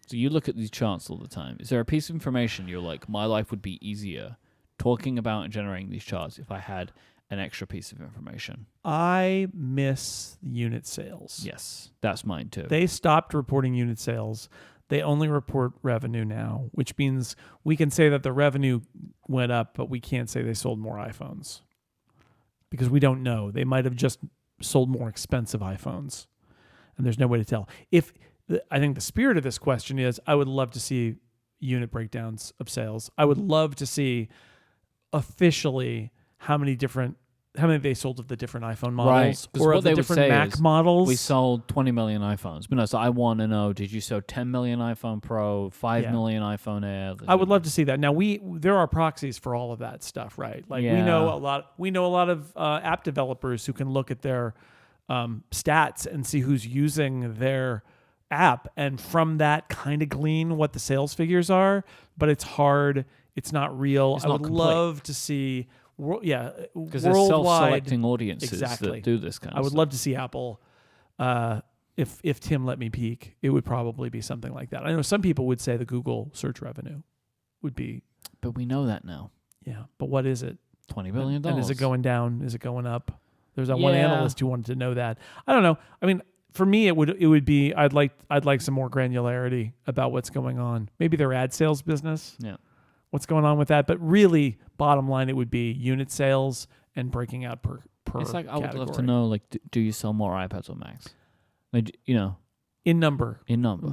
So you look at these charts all the time. Is there a piece of information you're like, my life would be easier talking about and generating these charts if I had an extra piece of information? I miss unit sales. Yes, that's mine too. They stopped reporting unit sales. They only report revenue now, which means we can say that the revenue went up, but we can't say they sold more iPhones because we don't know. They might have just sold more expensive iPhones, and there's no way to tell. I think the spirit of this question is, I would love to see unit breakdowns of sales. I would love to see officially how many they sold of the different iPhone models, right. or of the different Mac models. We sold 20 million iPhones. But no, so I want to know, did you sell 10 million iPhone Pro, 5 million iPhone Air? I would love to see that. Now there are proxies for all of that stuff, right? Like we know a lot of app developers who can look at their stats and see who's using their app, and from that kind of glean what the sales figures are. But it's hard. It's not real. I would love to see. Because there's self-selecting audiences that do this kind of stuff. I would love to see Apple, if Tim let me peek, it would probably be something like that. I know some people would say the Google search revenue would be. But we know that now. Yeah, but what is it? $20 billion. And is it going down? Is it going up? There's that one analyst who wanted to know that. I don't know. I mean, for me, it would be, I'd like some more granularity about what's going on. Maybe their ad sales business. Yeah. What's going on with that? But really, bottom line, it would be unit sales and breaking out per It's like, category. I would love to know, like, do you sell more iPads or Macs? Like, in number.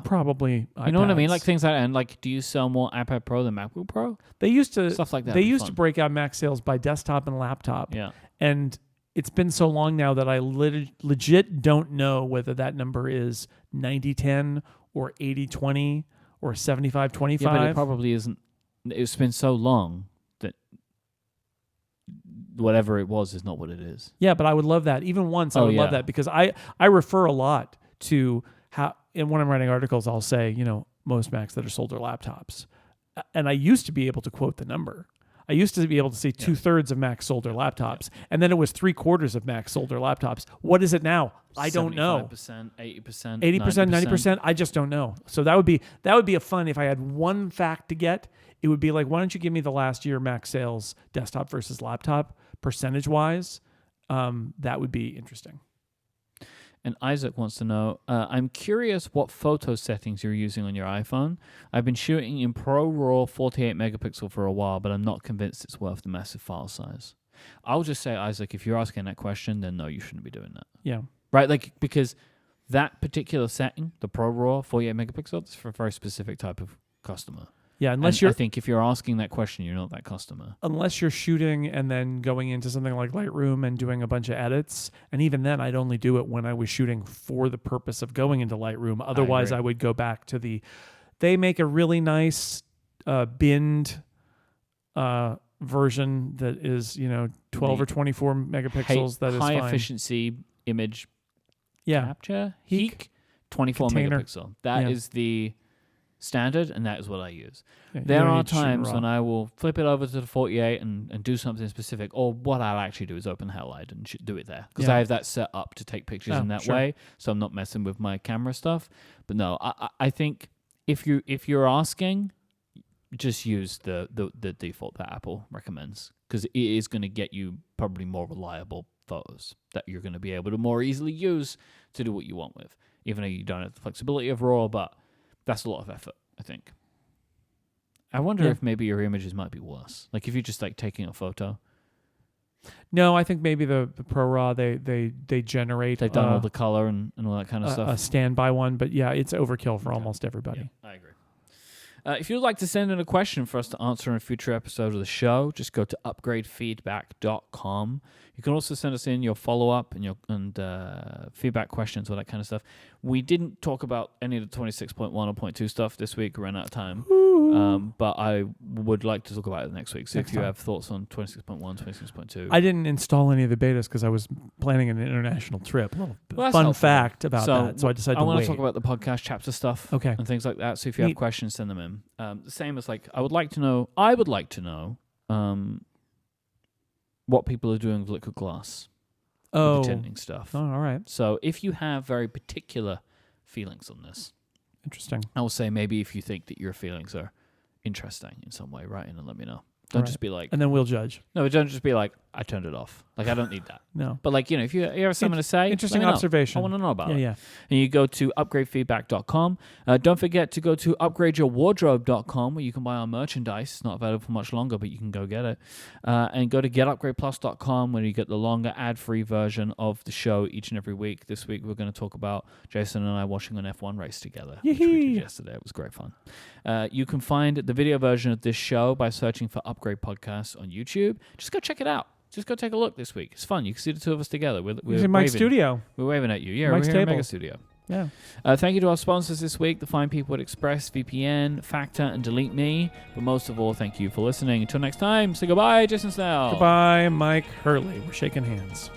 Probably iPads. You know what I mean? Like things like that. And like, do you sell more iPad Pro than MacBook Pro? They used to stuff like that. They used to break out Mac sales by desktop and laptop. Yeah. And it's been so long now that I legit don't know whether that number is 90-10 or 80-20 or 75-25. Yeah, but it probably isn't. It's been so long that whatever it was is not what it is. Yeah, but I would love that. Even once, I would love that, because I refer a lot to how, and when I'm writing articles, I'll say, most Macs that are sold are laptops. And I used to be able to quote the number. I used to be able to say 2/3 of Macs sold are laptops. Yeah. And then it was 3/4 of Macs sold are laptops. What is it now? I don't know. 75%, 80%, 90%. I just don't know. So that would be a fun, if I had one fact to get, it would be like, why don't you give me the last year Mac sales, desktop versus laptop, percentage-wise? That would be interesting. And Isaac wants to know, I'm curious what photo settings you're using on your iPhone. I've been shooting in ProRAW 48 megapixel for a while, but I'm not convinced it's worth the massive file size. I'll just say, Isaac, if you're asking that question, then no, you shouldn't be doing that. Yeah. Right? Like, because that particular setting, the ProRAW 48 megapixel, it's for a very specific type of customer. Yeah, I think if you're asking that question, you're not that customer. Unless you're shooting and then going into something like Lightroom and doing a bunch of edits. And even then, I'd only do it when I was shooting for the purpose of going into Lightroom. Otherwise, I would go back to they make a really nice binned version that is, 12 or 24 megapixels. That is high fine. Efficiency image capture. HEIC 24 container. megapixel. That is the standard, and that is what I use. Yeah, there are times when I will flip it over to the 48 and do something specific, or what I'll actually do is open Halide and do it there, because I have that set up to take pictures in that way, so I'm not messing with my camera stuff. But no, I think if you're asking, just use the default that Apple recommends, because it is going to get you probably more reliable photos that you're going to be able to more easily use to do what you want with, even though you don't have the flexibility of RAW, but that's a lot of effort, I think. I wonder Yeah. if maybe your images might be worse. Like if you're just like taking a photo, No, I think maybe the Pro Raw they generate they've done all the color and all that kind of stuff. a standby one, but yeah, it's overkill for almost everybody. Yeah, I agree. If you'd like to send in a question for us to answer in a future episode of the show, just go to upgradefeedback.com. You can also send us in your follow-up and your feedback questions, all that kind of stuff. We didn't talk about any of the 26.1 or 0.2 stuff this week. We ran out of time. But I would like to talk about it next week. So if you have thoughts on 26.1, 26.2. I didn't install any of the betas because I was planning an international trip. Well, Fun fact about that. So I decided to wait. I want to talk about the podcast chapter stuff and things like that. So if you have Neat. questions, send them in. The same as I would like to know what people are doing with liquid glass. Oh. With the tinting stuff. Oh, all right. So if you have very particular feelings on this, Interesting. I will say maybe if you think that your feelings are interesting in some way, write in and let me know. Don't just be like... And then we'll judge. No, don't just be like, I turned it off. Like, I don't need that. No. But, like, if you have something to say... Interesting let me know. observation. I want to know about it. Yeah. And you go to upgradefeedback.com. Don't forget to go to upgradeyourwardrobe.com where you can buy our merchandise. It's not available for much longer, but you can go get it. And go to getupgradeplus.com where you get the longer ad-free version of the show each and every week. This week, we're going to talk about Jason and I watching an F1 race together, which we did yesterday. It was great fun. You can find the video version of this show by searching for Upgrade Podcasts on YouTube. Just go check it out. Just go take a look this week. It's fun. You can see the two of us together. We're in Mike's studio. We're waving at you. Yeah, Mike's we're here in table. Mega Studio. Yeah. Thank you to our sponsors this week, the fine people at ExpressVPN, Factor, and Delete Me. But most of all, thank you for listening. Until next time, say goodbye, Jason Snell. Goodbye, Mike Hurley. We're shaking hands.